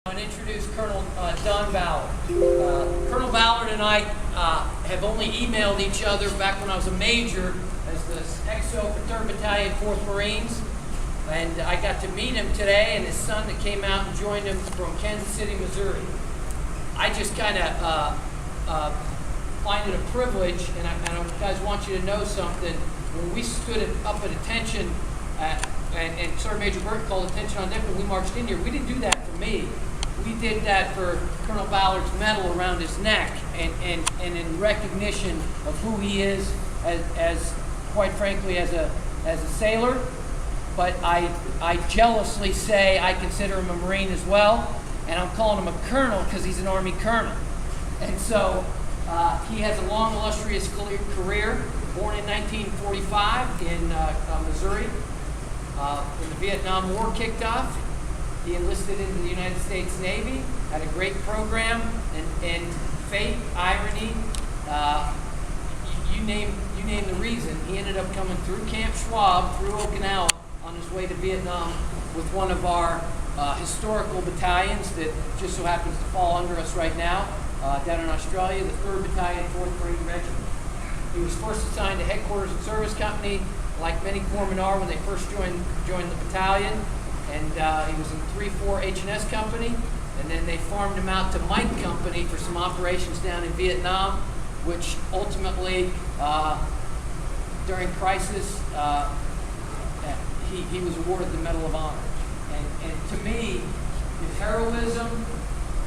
And introduce Colonel Don Ballard. Colonel Ballard and I have only emailed each other back when I was a major as the XO for 3rd Battalion, 4th Marines. And I got to meet him today and his son that came out and joined him from Kansas City, Missouri. I just kind of find it a privilege, and I guys want you to know something. When we stood up at attention, and Sergeant Major Burke called attention on deck when we marched in here, we didn't do that for me. We did that for Colonel Ballard's medal around his neck, and in recognition of who he is as quite frankly, as a sailor. But I jealously say I consider him a Marine as well, and I'm calling him a colonel because he's an Army colonel. And so he has a long, illustrious career. Born in 1945 in Missouri. When the Vietnam War kicked off, he enlisted into the United States Navy, had a great program, and fate, irony, you name the reason, he ended up coming through Camp Schwab, through Okinawa, on his way to Vietnam with one of our historical battalions that just so happens to fall under us right now, down in Australia, the 3rd Battalion, 4th Marine Regiment. He was first assigned to Headquarters and Service Company, like many corpsmen are when they first joined the battalion, and he was in 3-4 H&S Company, and then they farmed him out to Mike Company for some operations down in Vietnam, which ultimately, during crisis, he was awarded the Medal of Honor. And to me, his heroism,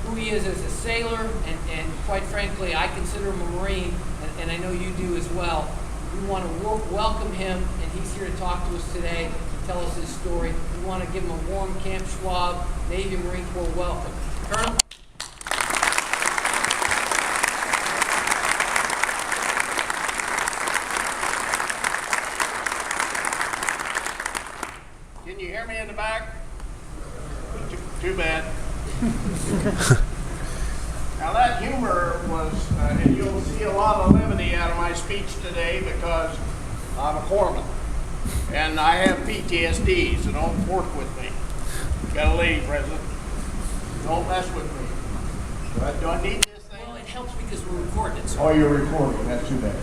who he is as a sailor, and quite frankly, I consider him a Marine, and I know you do as well. We want to welcome him, and he's here to talk to us today, to tell us his story. We want to give him a warm Camp Schwab Navy Marine Corps welcome. Colonel? Can you hear me in the back? Too bad. Now that humor was, and you'll see a lot of levity out of my speech today because I'm a corpsman and I have PTSD, so don't work with me. Got a lady present. Don't mess with me. Do I need this thing? Well, it helps because we're recording it. Oh, you're recording. That's too bad.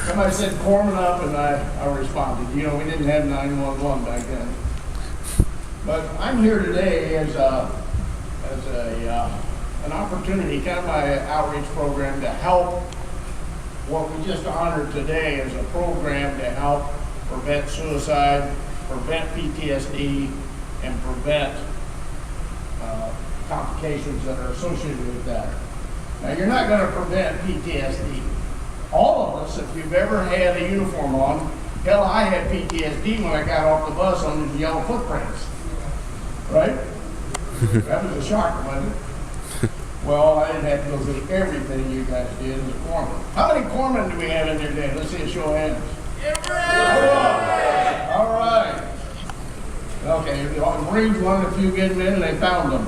Somebody said corpsman up and I responded. You know, we didn't have 911 back then. But I'm here today as an opportunity, kind of my outreach program to help what we just honored today as a program to help prevent suicide, prevent PTSD, and prevent complications that are associated with that. Now, you're not going to prevent PTSD. All of us, if you've ever had a uniform on, hell, I had PTSD when I got off the bus under the yellow footprints. Right? That was a shocker, wasn't it? Well, I didn't have to go through everything you guys did as a corpsman. How many corpsmen do we have in here today? Let's see a show of hands. All right. Okay, the Marines wanted a few good men and they found them.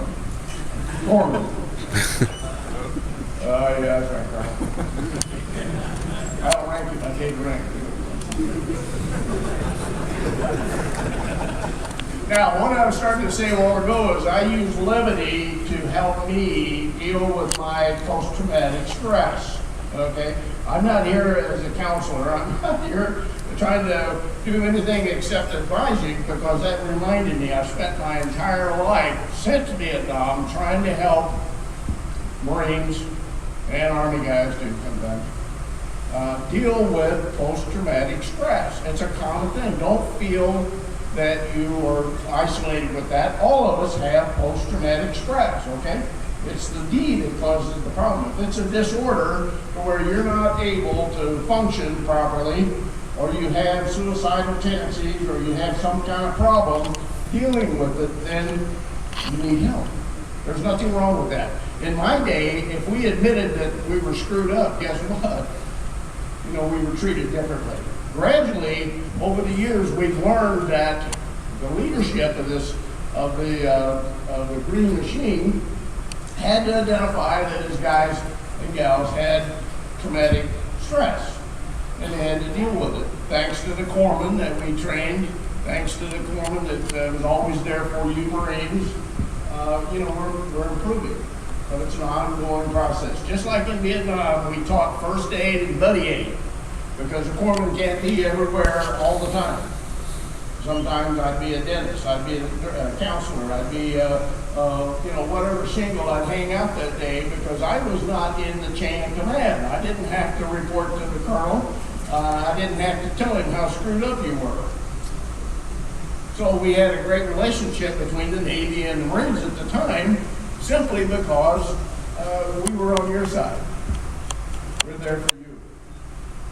Corpsmen. Yeah, that's right, Carl. I don't rank you, I take rank. Now, what I was starting to say a while ago is I use levity to help me deal with my post-traumatic stress, okay? I'm not here as a counselor. I'm not here trying to do anything except advise you because that reminded me I've spent my entire life since Vietnam trying to help Marines and Army guys too sometimes deal with post-traumatic stress. It's a common thing. Don't feel that you are isolated with that. All of us have post-traumatic stress, okay? It's the D that causes the problem. If it's a disorder where you're not able to function properly, or you have suicidal tendencies, or you have some kind of problem dealing with it, then you need help. There's nothing wrong with that. In my day, if we admitted that we were screwed up, guess what? You know, we were treated differently. Gradually, over the years, we've learned that the leadership of the green machine had to identify that his guys and gals had traumatic stress and they had to deal with it. Thanks to the corpsmen that we trained thanks to the corpsman that was always there for you Marines, you know, we're improving. But it's an ongoing process. Just like in Vietnam, we taught first aid and buddy aid because the corpsman can't be everywhere all the time. Sometimes I'd be a dentist, I'd be a counselor, I'd be, you know, whatever shingle I'd hang out that day because I was not in the chain of command. I didn't have to report to the colonel. I didn't have to tell him how screwed up you were. So we had a great relationship between the Navy and the Marines at the time, simply because we were on your side. We're there for you.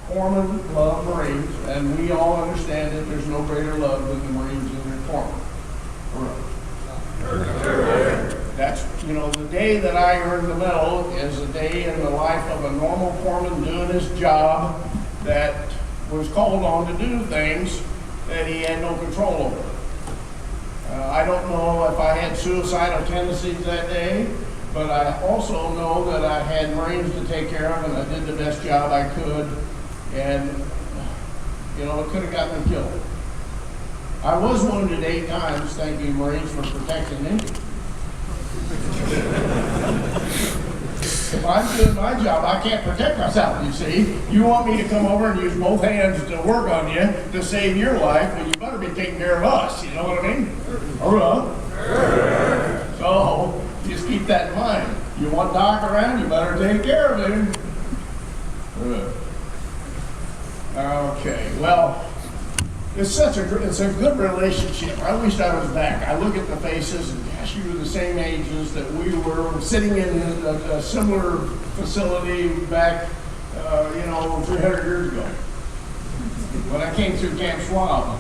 Corpsmen love Marines, and we all understand that there's no greater love than the Marines and their corpsmen. That's, you know, the day that I earned the medal is a day in the life of a normal corpsman doing his job that was called on to do things that he had no control over. I don't know if I had suicidal tendencies that day, but I also know that I had Marines to take care of, and I did the best job I could, and, you know, it could have gotten me killed. I was wounded 8 times, thank you, Marines, for protecting me. If I'm doing my job, I can't protect myself, you see. You want me to come over and use both hands to work on you to save your life, well, you better be taking care of us, you know what I mean? So, just keep that in mind. You want Doc around, you better take care of him. Okay, well, it's a good relationship. I wish I was back. I look at the faces, and gosh, you were the same ages that we were sitting in a similar facility back, you know, 300 years ago. When I came through Camp Schwab,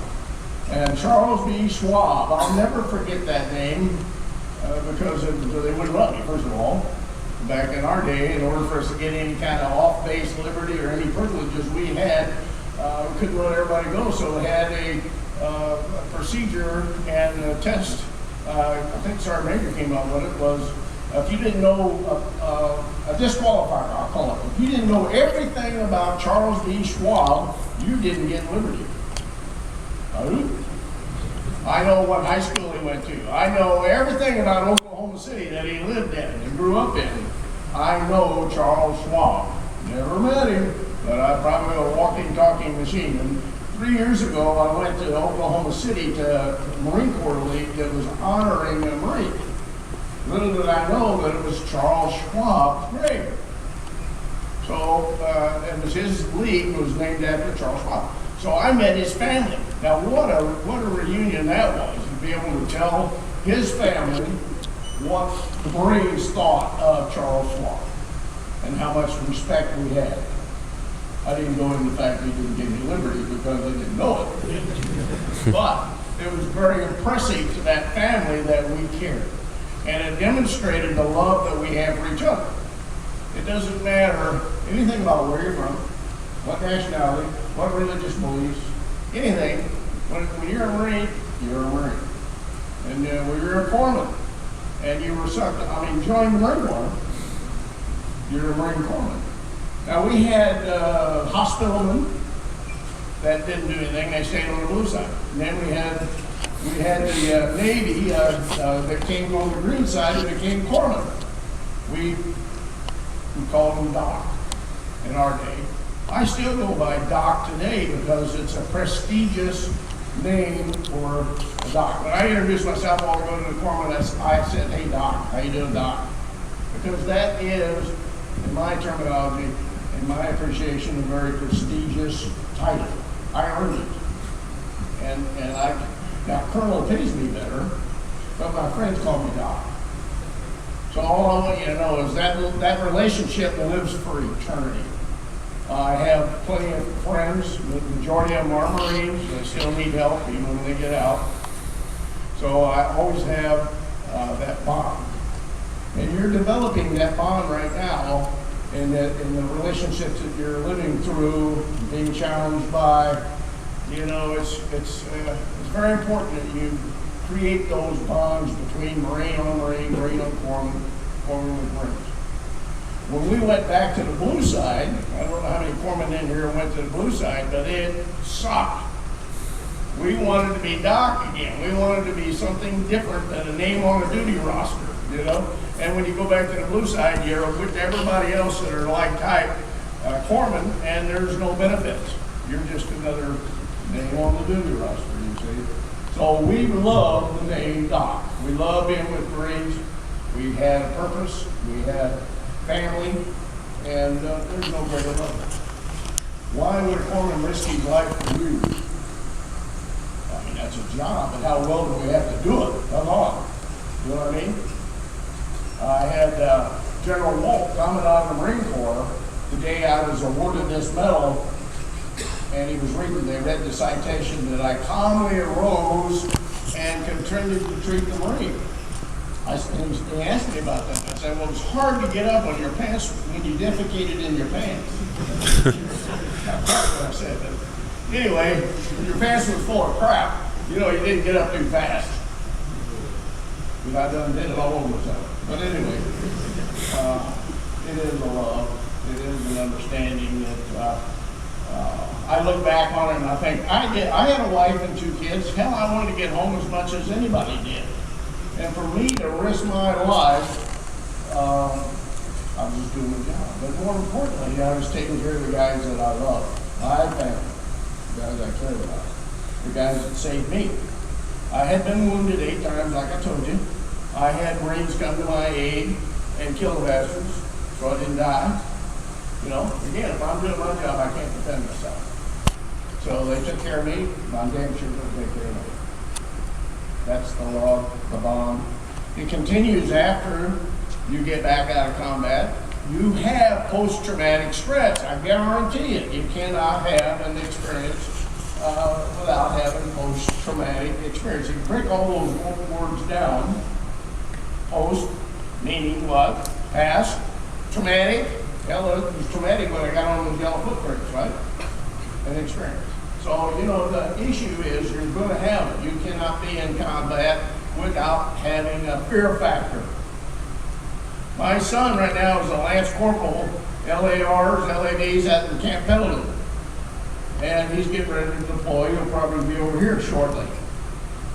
and Charles B. Schwab, I'll never forget that name because they wouldn't let me, first of all. Back in our day, in order for us to get any kind of off-base liberty or any privileges we had, we couldn't let everybody go, so we had a procedure and a test. I think Sergeant Major came up with it, was if you didn't know, a disqualifier, I'll call it. If you didn't know everything about Charles B. Schwab, you didn't get liberty. I know what high school he went to. I know everything about Oklahoma City that he lived in and grew up in. I know Charles Schwab. Never met him, but I'm probably a walking, talking machine. And 3 years ago, I went to Oklahoma City to Marine Corps League that was honoring a Marine. Little did I know that it was Charles Schwab's grave. So, it was his league was named after Charles Schwab. So I met his family. Now, what a reunion that was, to be able to tell his family what the Marines thought of Charles Schwab and how much respect we had. I didn't go into the fact that he didn't give me liberty because I didn't know it. But it was very impressive to that family that we cared. And it demonstrated the love that we have for each other. It doesn't matter anything about where you're from, what nationality, what religious beliefs, anything. When you're a Marine, you're a Marine. And when you're a corpsman, and you were joined the Marine Corps, you're a Marine Corpsman. Now we had hospitalmen that didn't do anything; they stayed on the blue side. And then we had the Navy that came on the green side and became corpsmen. We called them Doc in our day. I still go by Doc today because it's a prestigious name for a Doc. When I introduce myself, I'll go to the corpsman, I said, "Hey Doc, how you doing, Doc?" Because that is, in my terminology, in my appreciation, a very prestigious title. I earned it. Now Colonel pays me better, but my friends call me Doc. So all I want you to know is that relationship lives for eternity. I have plenty of friends. The majority of them are Marines. They still need help even when they get out. So I always have that bond. And you're developing that bond right now in the relationships that you're living through, being challenged by. You know, it's very important that you create those bonds between Marine on Marine, Marine on corpsman, corpsman with Marines. When we went back to the blue side, I don't know how many corpsmen in here went to the blue side, but it sucked. We wanted to be Doc again. We wanted to be something different than a name on a duty roster, you know? And when you go back to the blue side, you're with everybody else that are like type corpsman, and there's no benefits. You're just another name on the duty roster, you see? So we love the name Doc. We love being with Marines. We had a purpose, we had family, and there's no greater love. Why would a corpsman risk his life for you? I mean, that's a job, but how well do we have to do it? Come on. You know what I mean? I had General Walt coming out of the Marine Corps the day I was awarded this medal, and he was reading, they read the citation that I calmly arose and continued to treat the Marine. He asked me about that. I said, well, it's hard to get up on your pants when you defecated in your pants. Not quite what I said, but anyway, when your pants were full of crap, you know, you didn't get up too fast. But I done did it all over the time. But anyway, it is a love. It is an understanding that I look back on it and I think, I had a wife and 2 kids. Hell, I wanted to get home as much as anybody did. And for me to risk my life, I was just doing my job. But more importantly, I was taking care of the guys that I love. My family, the guys I care about, the guys that saved me. I had been wounded 8 times, like I told you. I had Marines come to my aid and kill the bastards, so I didn't die. You know, again, if I'm doing my job, I can't defend myself. So they took care of me, I'm damn sure they'll take care of me. That's the love, the bond. It continues after you get back out of combat. You have post-traumatic stress. I guarantee it. You cannot have an experience without having post-traumatic experience. You break all those words down. Post, meaning what? Past. Traumatic. Hell, it was traumatic when I got on those yellow footprints, right? An experience. So, you know, the issue is you're going to have it. You cannot be in combat without having a fear factor. My son right now is a Lance Corporal, LARs, LADs at the Camp Pendleton. And he's getting ready to deploy. He'll probably be over here shortly.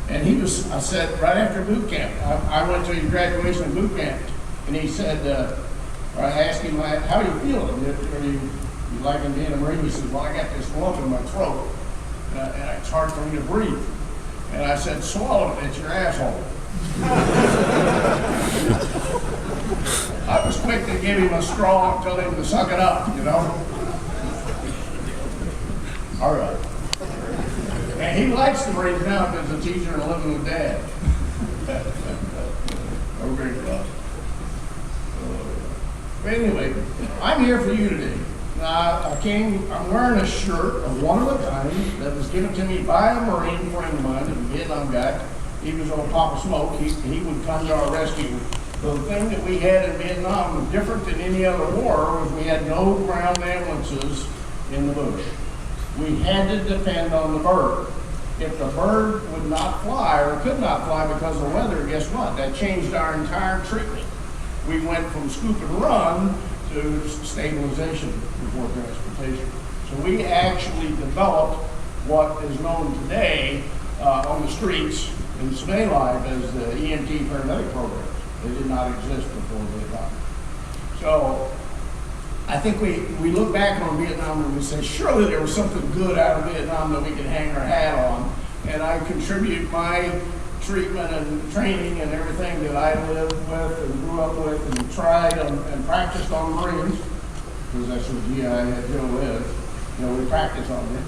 And he was, I said, right after boot camp, I went to his graduation of boot camp, and he said, I asked him, how do you feel? Are you liking being a Marine? He said, well, I got this lump in my throat, and it's hard for me to breathe. And I said, swallow it, it's your asshole. I was quick to give him a straw and tell him to suck it up, you know? All right. And he likes the Marines now because the teacher and living with Dad. No great love. But anyway, I'm here for you today. I'm wearing a shirt of one of a kind that was given to me by a Marine friend of mine, a Vietnam guy. He was on Papa Smoke. He would come to our rescue. The thing that we had in Vietnam was different than any other war was we had no ground ambulances in the bush. We had to depend on the bird. If the bird would not fly or could not fly because of the weather, guess what? That changed our entire treatment. We went from scoop and run to stabilization before transportation. So we actually developed what is known today on the streets in civilian life as the EMT paramedic program. They did not exist before Vietnam. So I think we look back on Vietnam and we say, surely there was something good out of Vietnam that we can hang our hat on. And I contribute my treatment and training and everything that I lived with and grew up with and tried and practiced on Marines, because that's what GI had Joe is. You know, we practice on it.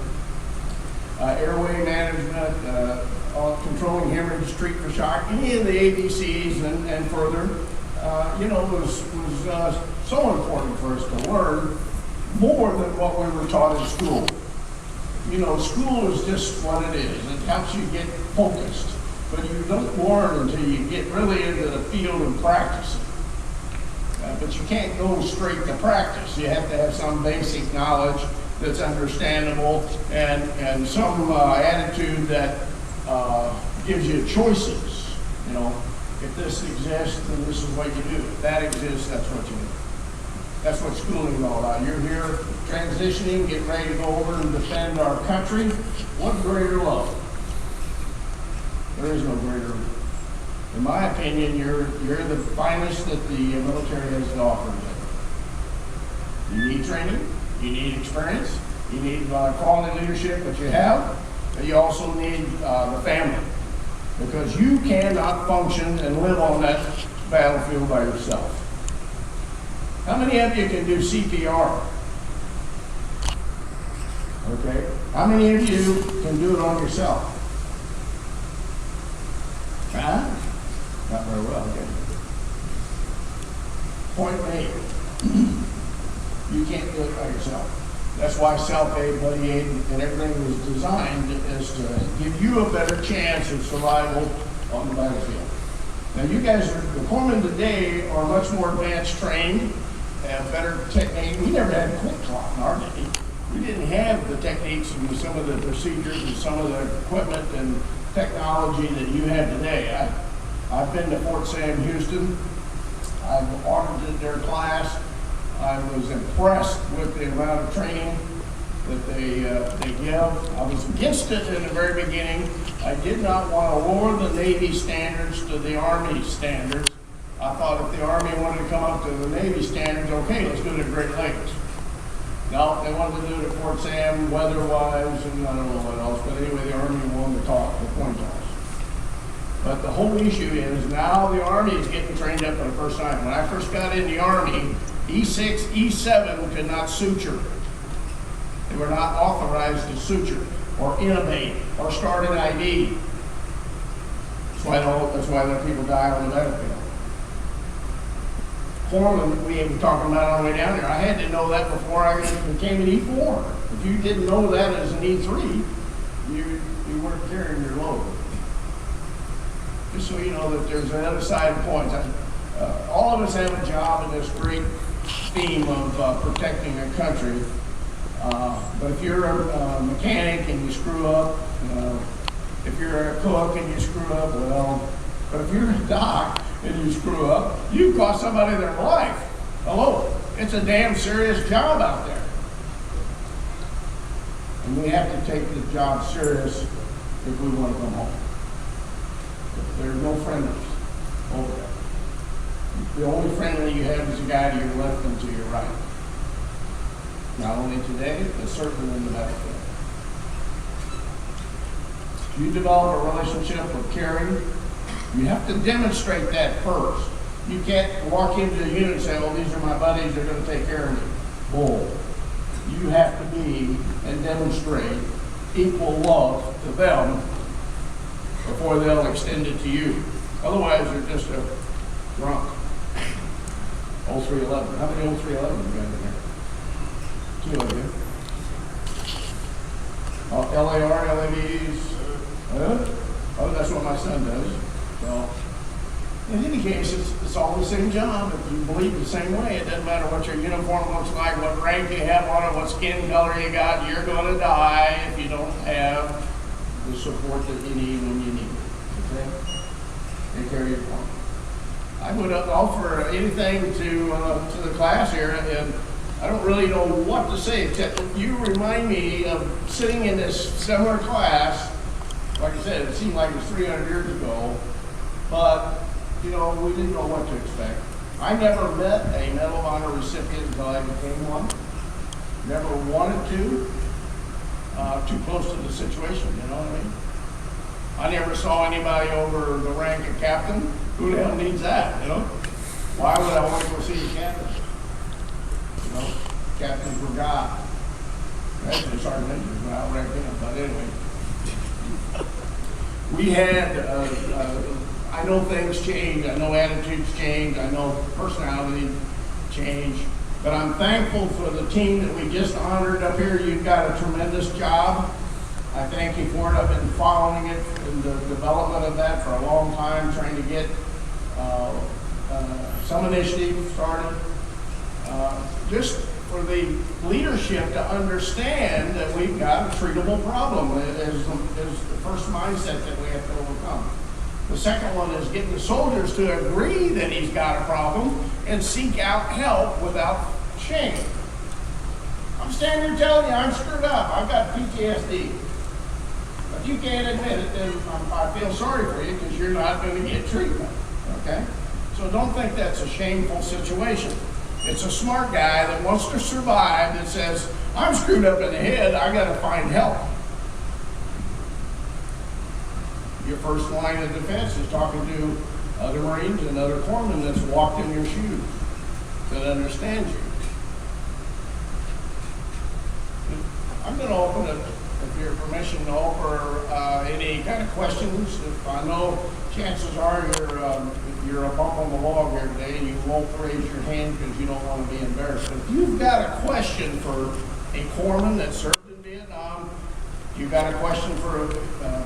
Airway management, controlling hemorrhage, treat for shock, any of the ABCs and further, you know, was so important for us to learn more than what we were taught in school. You know, school is just what it is. It helps you get focused, but you don't learn until you get really into the field and practice. But you can't go straight to practice. You have to have some basic knowledge that's understandable and some attitude that gives you choices. You know, if this exists, then this is what you do. If that exists, that's what you do. That's what schooling is all about. You're here transitioning, getting ready to go over and defend our country. What greater love? There is no greater. In my opinion, you're the finest that the military has to offer. You need training, you need experience, you need quality leadership, which you have, but you also need the family. Because you cannot function and live on that battlefield by yourself. How many of you can do CPR? Okay. How many of you can do it on yourself? Huh? Not very well, okay. Point made. You can't do it by yourself. That's why self-aid, buddy aid, and everything was designed is to give you a better chance of survival on the battlefield. Now you guys are, the corpsmen today are much more advanced trained, have better technique. We never had quick clock in our day. We didn't have the techniques and some of the procedures and some of the equipment and technology that you have today. I've been to Fort Sam, Houston. I've audited their class. I was impressed with the amount of training that they give. I was against it in the very beginning. I did not want to lower the Navy standards to the Army standards. I thought if the Army wanted to come up to the Navy standards, okay, let's do it at Great Lakes. No, they wanted to do it at Fort Sam, weather-wise, and I don't know what else. But anyway, the Army wanted to talk the point toss. But the whole issue is now the Army is getting trained up for the first time. When I first got in the Army, E6, E7 could not suture. They were not authorized to suture or innovate or start an ID. That's why the people die on the battlefield. Corpsman, we were talking about on the way down there. I had to know that before I became an E4. If you didn't know that as an E3, you weren't carrying your load. Just so you know that there's another side of points. All of us have a job in this great theme of protecting a country. But if you're a mechanic and you screw up, if you're a cook and you screw up, well, but if you're a doc and you screw up, you cost somebody their life. Hello, it's a damn serious job out there. And we have to take the job serious if we want to come home. There's no friendlies over there. The only friendly you have is the guy to your left and to your right. Not only today, but certainly in the battlefield. If you develop a relationship with caring, you have to demonstrate that first. You can't walk into a unit and say, oh, these are my buddies, they're going to take care of me. Bull. You have to be and demonstrate equal love to them before they'll extend it to you. Otherwise, they're just a drunk. 0311. How many 0311 you got in there? 2 of you. LAR, LAVs. Oh, that's what my son does. So, in any case, it's all the same job. If you believe the same way, it doesn't matter what your uniform looks like, what rank you have on it, what skin color you got, you're going to die if you don't have the support that you need when you need it. Okay? Take care of your point. I would offer anything to the class here, and I don't really know what to say. You remind me of sitting in this similar class. Like I said, it seemed like it was 300 years ago, but you know, we didn't know what to expect. I never met a Medal of Honor recipient until I became one. Never wanted to. Too close to the situation, you know what I mean? I never saw anybody over the rank of captain. Who the hell needs that, you know? Why would I want to go see a captain? You know, captains were God. Actually, sergeant majors were outranked him, but anyway. We had, I know things change, I know attitudes change, I know personality change, but I'm thankful for the team that we just honored up here. You've got a tremendous job. I thank you for it. I've been following it in the development of that for a long time, trying to get some initiative started. Just for the leadership to understand that we've got a treatable problem is the first mindset that we have to overcome. The second one is getting the soldiers to agree that he's got a problem and seek out help without shame. I'm standing here telling you I'm screwed up. I've got PTSD. If you can't admit it, then I feel sorry for you because you're not going to get treatment, okay? So don't think that's a shameful situation. It's a smart guy that wants to survive that says, I'm screwed up in the head, I got to find help. Your first line of defense is talking to other Marines and other corpsmen that's walked in your shoes, that understand you. I'm going to open it, with your permission, to offer any kind of questions. If I know chances are you're a bump on the log here today and you won't raise your hand because you don't want to be embarrassed. But if you've got a question for a corpsman that served in Vietnam, if you've got a question for a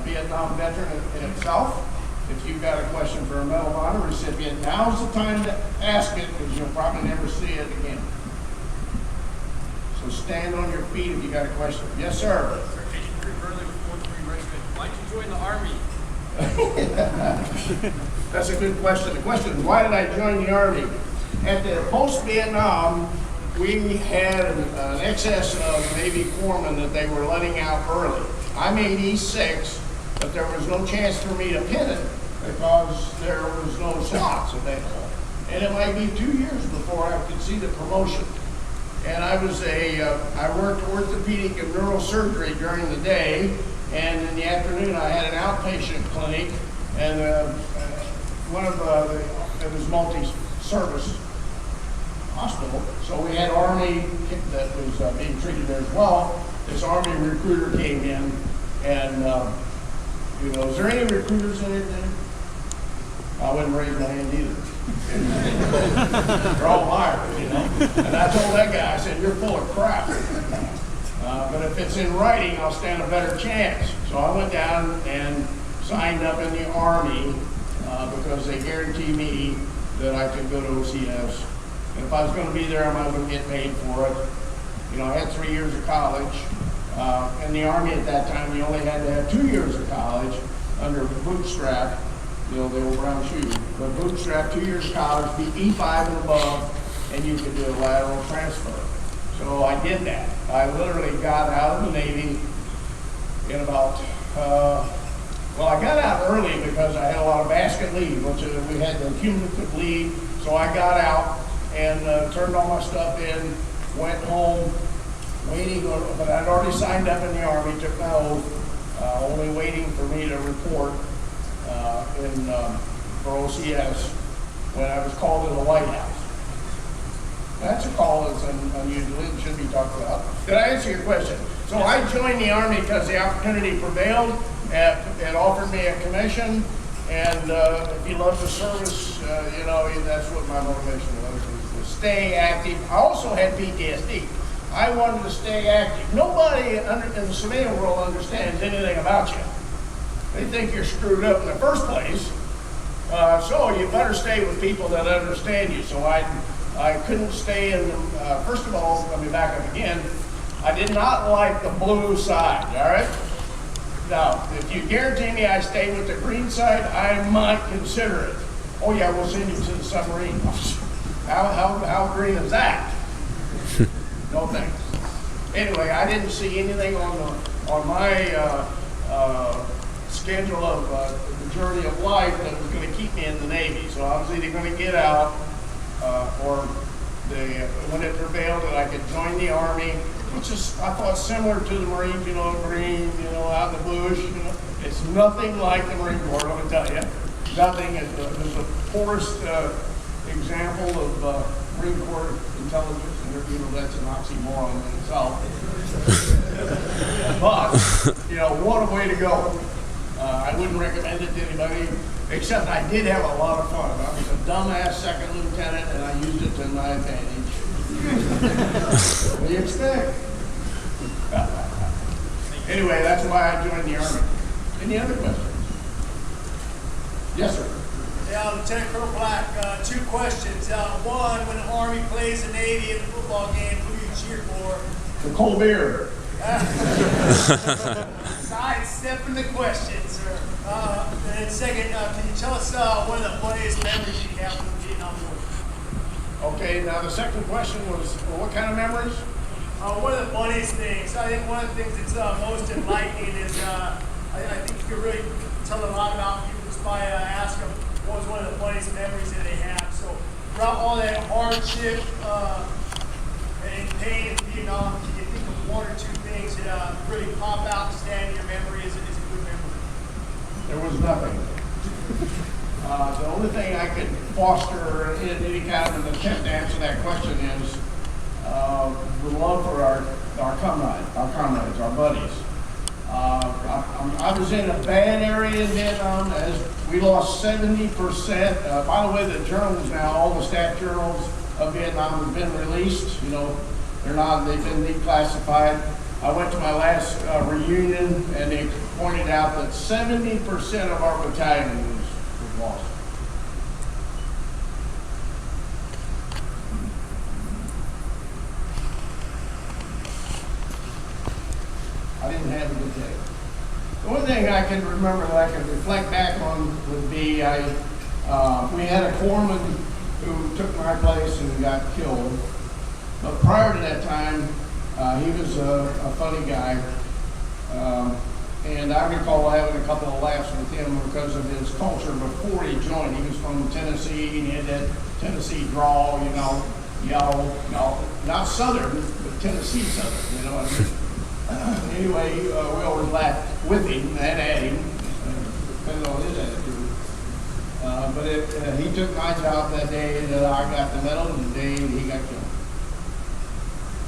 Vietnam veteran in itself, if you've got a question for a Medal of Honor recipient, now's the time to ask it because you'll probably never see it again. So stand on your feet if you got a question. Yes, sir. Sir, Agent Crew Burley with 4th Marine Regiment. Why'd you join the Army? That's a good question. The question is, why did I join the Army? At the post-Vietnam, we had an excess of Navy corpsmen that they were letting out early. I'm 86, but there was no chance for me to pin it because there was no slots available. And it might be 2 years before I could see the promotion. And I worked orthopedic and neurosurgery during the day, and in the afternoon I had an outpatient clinic, and it was multi-service hospital. So we had Army that was being treated there as well. This Army recruiter came in, and is there any recruiters in it then? I wouldn't raise my hand either. They're all liars, And I told that guy, I said, you're full of crap. But if it's in writing, I'll stand a better chance. So I went down and signed up in the Army because they guaranteed me that I could go to OCS. And if I was going to be there, I might as well get paid for it. I had 3 years of college. In the Army at that time, you only had to have 2 years of college under bootstrap. The old brown shoe. But bootstrap, 2 years of college, be E5 and above, and you could do a lateral transfer. So I did that. I literally got out of the Navy in about, I got out early because I had a lot of basket leave, which we had the cumulative leave. So I got out and turned all my stuff in, went home, waiting, but I'd already signed up in the Army, took my oath, only waiting for me to report for OCS when I was called to the White House. That's a call that's unusual. It should be talked about. Did I answer your question? So I joined the Army because the opportunity prevailed. It offered me a commission, and if you love the service, that's what my motivation was to stay active. I also had PTSD. I wanted to stay active. Nobody in the civilian world understands anything about you. They think you're screwed up in the first place, so you better stay with people that understand you. So I couldn't stay in, first of all, let me back up again, I did not like the blue side, all right? Now, if you guarantee me I stay with the green side, I might consider it. Oh yeah, we'll send you to the submarine. How green is that? No thanks. Anyway, I didn't see anything on my schedule of the journey of life that was going to keep me in the Navy. So I was either going to get out or when it prevailed that I could join the Army, which is, I thought, similar to the Marines, green, out in the bush. It's nothing like the Marine Corps, let me tell you. Nothing. It's the poorest example of Marine Corps intelligence. That's an oxymoron in itself. But, what a way to go. I wouldn't recommend it to anybody, except I did have a lot of fun. I was a dumbass second lieutenant, and I used it to my advantage. What do you expect? Anyway, that's why I joined the Army. Any other questions? Yes, sir. Yeah, Lieutenant Colonel Black, 2 questions. One, when the Army plays the Navy in the football game, who do you cheer for? The cold beer. Sidestepping the question, sir. And second, can you tell us one of the funniest memories you have from the Vietnam War? Okay, now the second question was, what kind of memories? One of the funniest things. I think one of the things that's most enlightening is I I think you could really tell a lot about people just by asking them what was one of the funniest memories that they have. So throughout all that hardship and pain in Vietnam, can you think of one or two things that really pop out and stand in your memory as a good memory? There was nothing. The only thing I could foster in any kind of an attempt to answer that question is the love for our comrades, our buddies. I was in a bad area in Vietnam as we lost 70%. By the way, the journals now, all the staff journals of Vietnam have been released. You know, they've been declassified. I went to my last reunion and they pointed out that 70% of our battalion was lost. I didn't have a good day. The only thing I can remember that I can reflect back on would be we had a corpsman who took my place and got killed. But prior to that time, he was a funny guy. And I recall having a couple of laughs with him because of his culture before he joined. He was from Tennessee and he had that Tennessee drawl, you know, not Southern, but Tennessee Southern, you know what I mean? Anyway, we always laughed with him and at him, depending on his attitude. But he took my job that day that I got the medal and the day he got killed.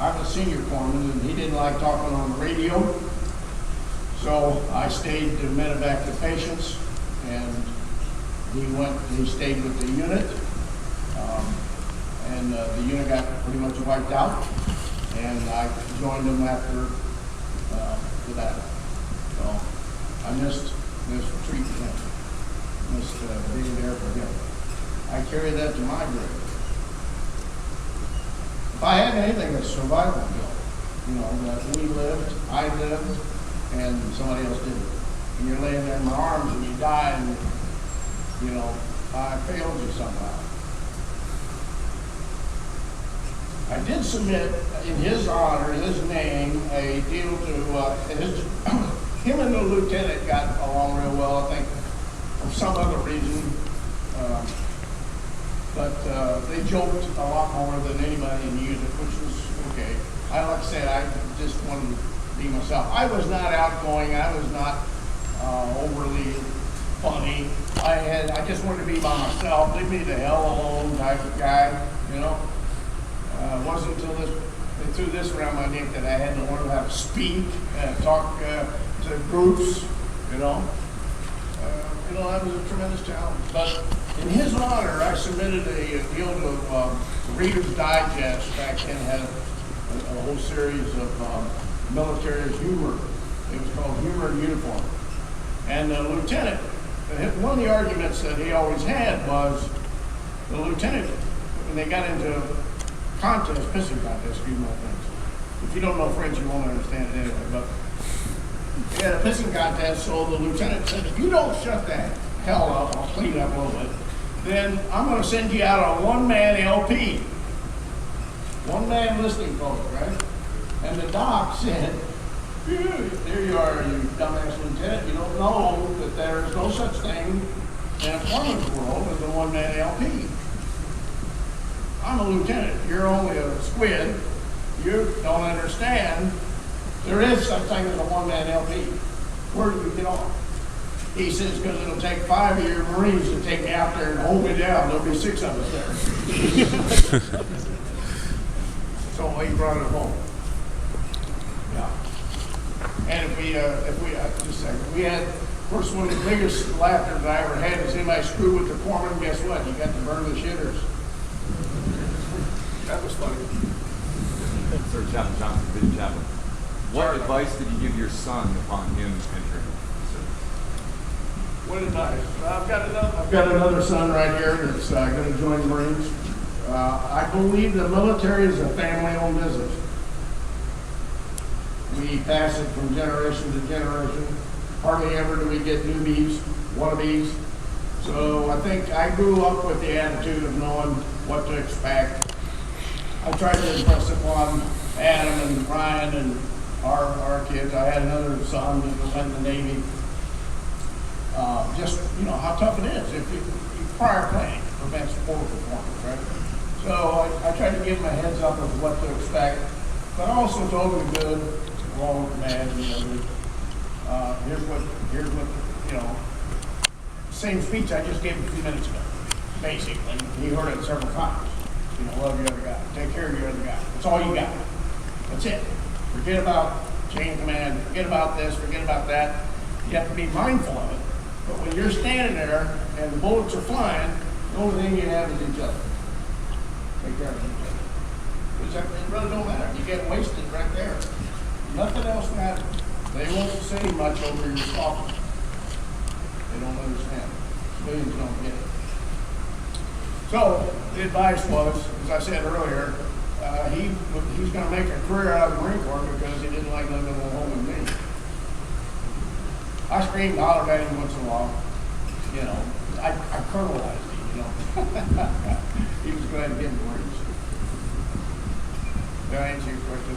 I was a senior corpsman and he didn't like talking on the radio. So I stayed to medevac the patients and he stayed with the unit. And the unit got pretty much wiped out. And I joined them after the battle. So I missed treating him, missed being there for him. I carry that to my grave. If I had anything that's survival guilt, you know, that we lived, I lived, and somebody else didn't. And you're laying there in my arms and you die and, you know, I failed you somehow. I did submit in his honor, his name, a deal to, him and the lieutenant got along real well, I think, for some other reason. But they joked a lot more than anybody in the unit, which was okay. Like I said, I just wanted to be myself. I was not outgoing, I was not overly funny. I just wanted to be by myself, leave me the hell alone type of guy, you know. It wasn't until they threw this around my neck that I had to learn how to speak, talk to groups, you know. That was a tremendous challenge. But in his honor, I submitted a deal to Reader's Digest back then, had a whole series of military humor. It was called Humor in Uniform. And the lieutenant, one of the arguments that he always had was the lieutenant, when they got into pissing contest, excuse my French. If you don't know French, you won't understand it anyway, but they had a pissing contest, so the lieutenant said, if you don't shut that hell up, I'll clean it up a little bit, then I'm going to send you out a one-man LP. One-man listening post, right? And the doc said, there you are, you dumbass lieutenant, you don't know that there is no such thing in a foreman's world as a one-man LP. I'm a lieutenant, you're only a squid, you don't understand. There is such thing as a one-man LP. Where do we get off? He says, because it'll take 5 of your Marines to take me out there and hold me down. There'll be 6 of us there. So he brought it home. Yeah. And we had, of course, one of the biggest laughters I ever had is anybody screwed with the foreman, guess what? You got to burn the shitters. That was funny. Sir Chaplain Johnson, Division Chaplain. What advice did you give your son upon him entering service? What advice? I've got another son right here that's going to join the Marines. I believe the military is a family-owned business. We pass it from generation to generation. Hardly ever do we get newbies, wannabes. So I think I grew up with the attitude of knowing what to expect. I tried to impress upon Adam and Ryan and our kids. I had another son that went in the Navy. just, you know, how tough it is. If prior planning prevents poor performance, right? So I tried to give them a heads up of what to expect, but I also told them the good, wrong, bad, and the ugly. Here's what, you know, same speech I just gave him a few minutes ago, basically. He heard it several times. You know, love your other guy, take care of your other guy. That's all you got. That's it. Forget about chain of command, forget about this, forget about that. You have to be mindful of it. But when you're standing there and the bullets are flying, the only thing you have is each other. Take care of each other. Because it really don't matter. You get wasted right there. Nothing else matters. They won't say much over your coffee. They don't understand. Civilians don't get it. So the advice was, as I said earlier, he's going to make a career out of the Marine Corps because he didn't like living at home with me. I screamed, hollered at him once in a while. You know, I colonelized him, you know. He was glad to get Marines. Did I answer your question?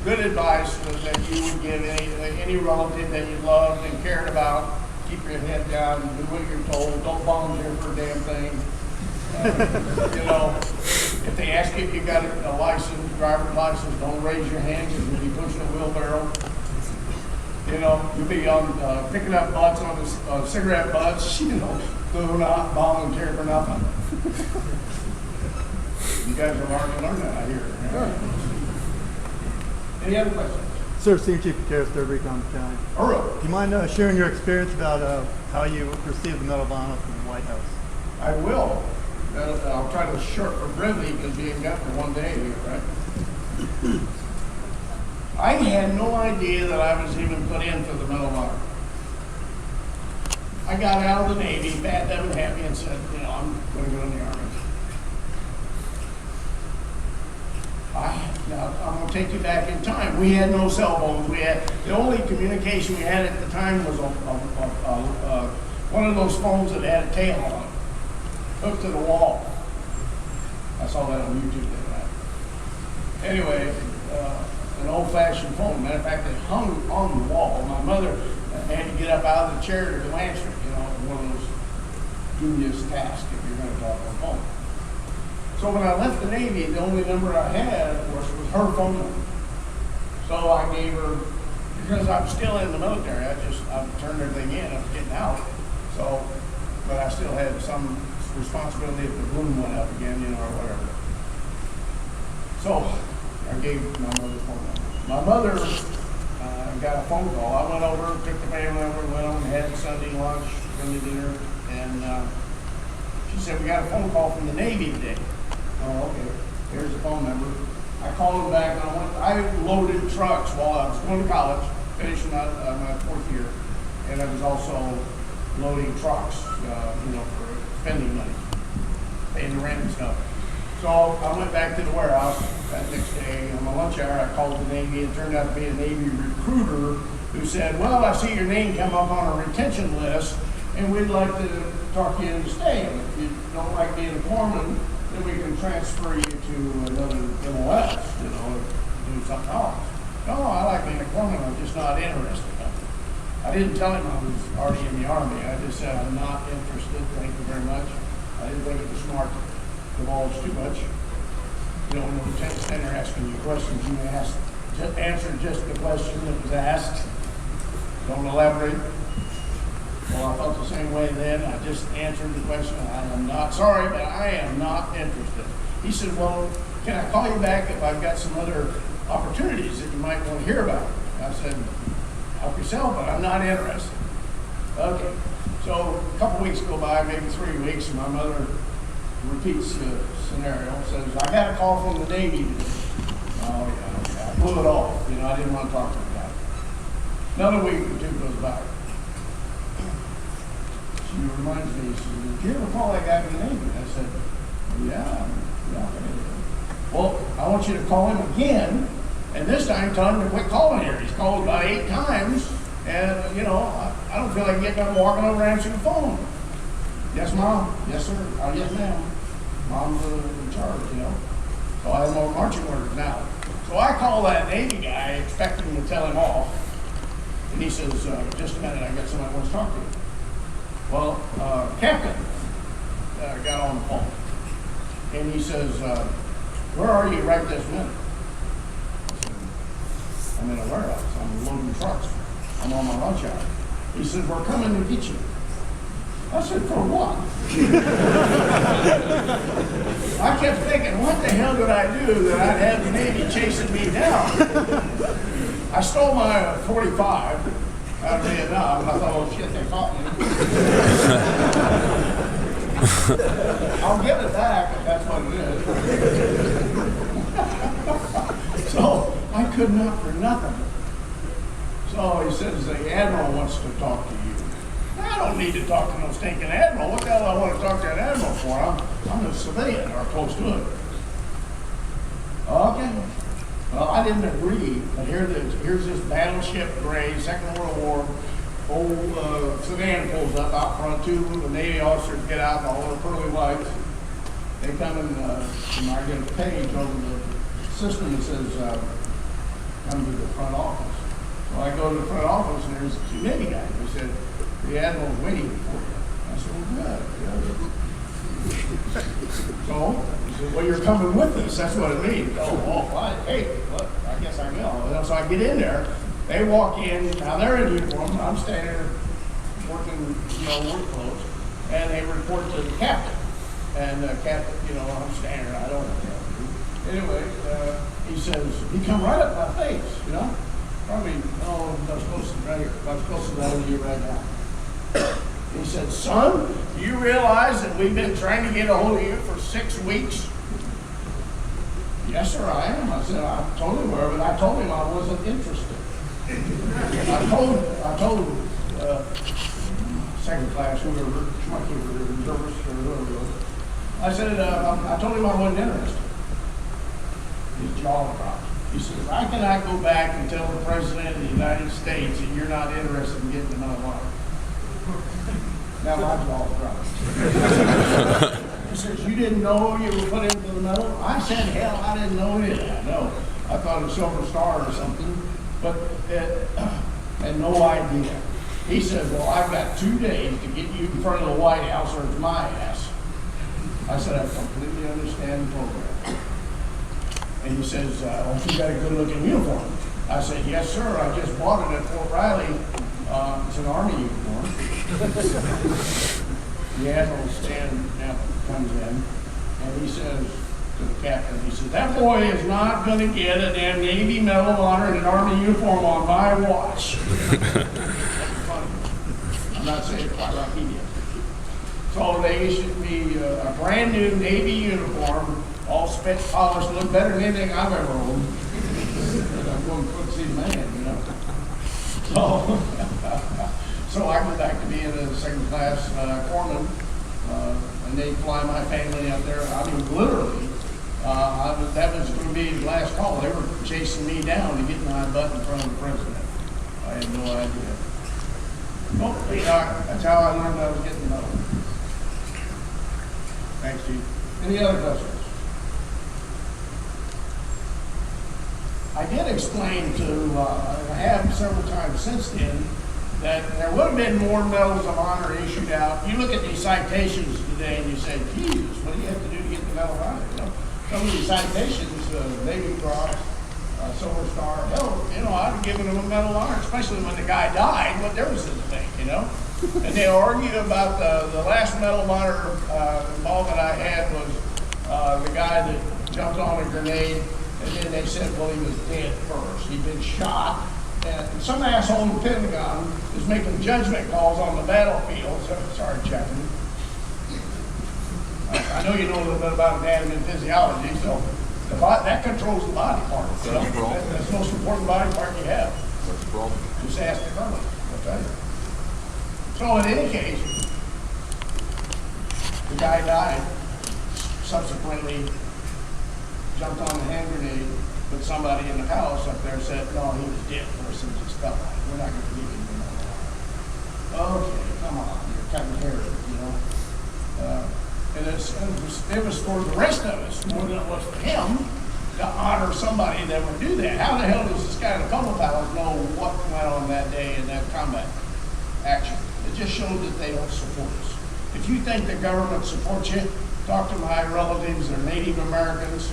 Good advice was that you would give any relative that you loved and cared about. Keep your head down, do what you're told. Don't volunteer for a damn thing. You know, if they ask you if you got a license, driver's license, don't raise your hand because you'll be pushing a wheelbarrow. You know, you'll be on picking up butts on the cigarette butts. You know, do not volunteer for nothing. You guys are hard to learn that, I hear. Sure. Any other questions? Sir, Senior Chief of Terrace, 3rd Recon Battalion. All right. Do you mind sharing your experience about how you received the Medal of Honor from the White House? I will. I'll try to short for brevity because we ain't got for one day here, right? I had no idea that I was even put in for the Medal of Honor. I got out of the Navy, fat, dumb, and happy, and said, you know, I'm going to go in the Army. Now, I'm going to take you back in time. We had no cell phones. We had the only communication we had at the time was one of those phones that had a tail on it, hooked to the wall. I saw that on YouTube the other night. Anyway, an old-fashioned phone. Matter of fact, it hung on the wall. My mother had to get up out of the chair to answer it. You know, one of those dubious tasks if you're going to talk on the phone. So when I left the Navy, the only number I had, of course, was her phone number. So I gave her, because I'm still in the military, I turned everything in, I was getting out. So, but I still had some responsibility if the balloon went up again, you know, or whatever. So I gave my mother's phone number. My mother got a phone call. I went over, took the family over, went on and had Sunday lunch, Sunday dinner, and she said, we got a phone call from the Navy today. Oh, okay. Here's the phone number. I called them back, and I loaded trucks while I was going to college, finishing my 4th year, and I was also loading trucks, you know, for spending money, paying the rent and stuff. So I went back to the warehouse that next day. On my lunch hour, I called the Navy. It turned out to be a Navy recruiter who said, well, I see your name come up on a retention list, and we'd like to talk you into staying. If you don't like being a corpsman, then we can transfer you to another MOS, you know, do something else. No, I like being a corpsman. I'm just not interested. I didn't tell him I was already in the Army. I just said, I'm not interested. Thank you very much. I didn't think it was smart to divulge too much. You know, when the lieutenant standing there asking you questions, you answer just the question that was asked. Don't elaborate. Well, I felt the same way then. I just answered the question. I am not sorry, but I am not interested. He said, well, can I call you back if I've got some other opportunities that you might want to hear about? I said, help yourself, but I'm not interested. Okay. So a couple weeks go by, maybe 3 weeks, and my mother repeats the scenario. Says, I got a call from the Navy today. Oh, yeah. I blew it off. You know, I didn't want to talk to him about it. Another week or two goes by. She reminds me, she said, did you ever call that guy from the Navy? I said, yeah. Well, I want you to call him again, and this time tell him to quit calling here. He's called about 8 times, and, you know, I don't feel like getting up and walking over and answering the phone. Yes, Mom. Yes, sir. Oh, yes, ma'am. Mom's in charge, you know. So I have more marching orders now. So I call that Navy guy, expecting to tell him off. And he says, just a minute, I got somebody who wants to talk to you. Well, Captain got on the phone, and he says, where are you right this minute? I said, I'm in a warehouse. I'm loading trucks. I'm on my lunch hour. He said, we're coming to get you. I said, for what? I kept thinking, what the hell did I do that I'd have the Navy chasing me down? I stole my 45 out of Vietnam. I thought, oh shit, they caught me. I'll give it back if that's what it is. So I could not for nothing. So he says, the Admiral wants to talk to you. I don't need to talk to no stinking Admiral. What the hell do I want to talk to an Admiral for? I'm a civilian, or close to it. Okay. Well, I didn't agree, but here's this battleship gray, Second World War, old sedan pulls up out front, two of the Navy officers get out, all the pearly whites. They come in, and I get a page over the system that says, come to the front office. So I go to the front office, and there's two Navy guys. They said, the Admiral's waiting for you. I said, well, good. So, he said, well, you're coming with us. That's what it means. Hey, look, I guess I will. So I get in there. They walk in. Now, they're in uniform. I'm standing there working, work clothes. And they report to the captain. And the captain, I'm standing there. I don't know what to do. Anyway, he says, he come right up my face, Probably, I'm supposed to right here. I'm supposed to know you right now. He said, son, do you realize that we've been trying to get a hold of you for 6 weeks? Yes, sir, I am. I said, I'm totally aware, but I told him I wasn't interested. I told second class, whoever, reservist or whoever it was. I said, I told him I wasn't interested. His jaw dropped. He says, I cannot go back and tell the President of the United States that you're not interested in getting another one. Now my jaw dropped. He says, you didn't know you were put into the medal? I said, hell, I didn't know it. No, I thought it was Silver Star or something, but had no idea. He said, well, I've got 2 days to get you in front of the White House or it's my ass. I said, I completely understand the program. And he says, oh, you got a good looking uniform. I said, yes, sir. I just bought it at Fort Riley. It's an Army uniform. The Admiral comes in, and he says to the captain, he says, that boy is not going to get a damn Navy Medal of Honor and an Army uniform on my watch. Funny. I'm not saying it quite like he did. So they issued me a brand new Navy uniform, all spit polished, looked better than anything I've ever owned. I'm going to see the man, So I go back to being a second class corpsman, and they fly my family up there. I mean, literally, that was going to be the last call. They were chasing me down to get my butt in front of the president. I had no idea. Well, that's how I learned I was getting the medal. Thanks, Chief. Any other questions? I did explain I have several times since then, that there would have been more medals of honor issued out. You look at these citations today and you say, Jesus, what do you have to do to get the Medal of Honor? Some of these citations, Navy Cross, Silver Star, hell, I'd have given them a Medal of Honor, especially when the guy died. What difference does it make, And they argue about the last Medal of Honor involvement I had was the guy that jumped on a grenade, and then they said, well, he was dead first. He'd been shot. And some asshole in the Pentagon is making judgment calls on the battlefield. Sorry, Chaplain. I know you know a little bit about anatomy and physiology, so that controls the body part. That's the most important body part you have. What's the problem? Just ask the colonel. I'll tell you. So in any case, the guy died, subsequently jumped on the hand grenade, but somebody in the house up there said, no, he was dead first and just fell. We're not going to leave him alone. Okay, come on, you're cutting hair, And it was for the rest of us, more than it was for him, to honor somebody that would do that. How the hell does this guy in a couple pilots know what went on that day in that combat action? It just shows that they don't support us. If you think the government supports you, talk to my relatives, they're Native Americans.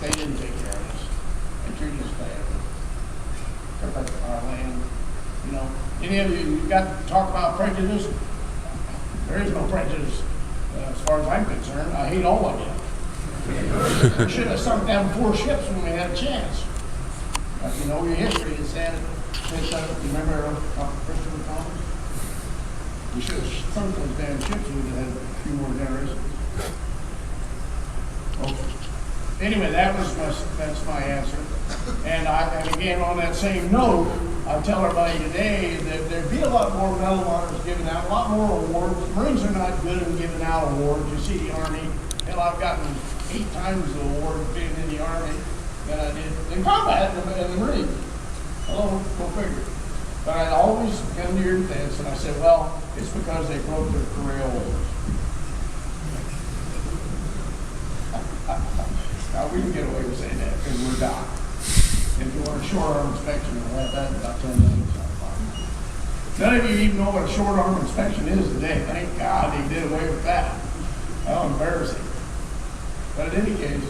They didn't take care of us. They treated us bad. Took our land, you know. Any of you got to talk about prejudice? There is no prejudice. As far as I'm concerned, I hate all of you. We should have sunk down 4 ships when we had a chance. But you know your history is sad. Remember Christopher Thomas? We should have sunk those damn ships. We would have had a few more generations. Okay. Anyway, that's my answer. And again, on that same note, I tell everybody today that there'd be a lot more medal honors given out, a lot more awards. Marines are not good at giving out awards. You see the Army, hell, I've gotten 8 times the award being in the Army than I did in combat in the Marines. Hello, go figure. But I'd always come to your defense, and I said, well, it's because they broke their career orders. Now, we can get away with saying that because we're doc. If you want a short arm inspection, we'll have that in about 10 minutes. None of you even know what a short arm inspection is today. Thank God they did away with that. How embarrassing. But in any case,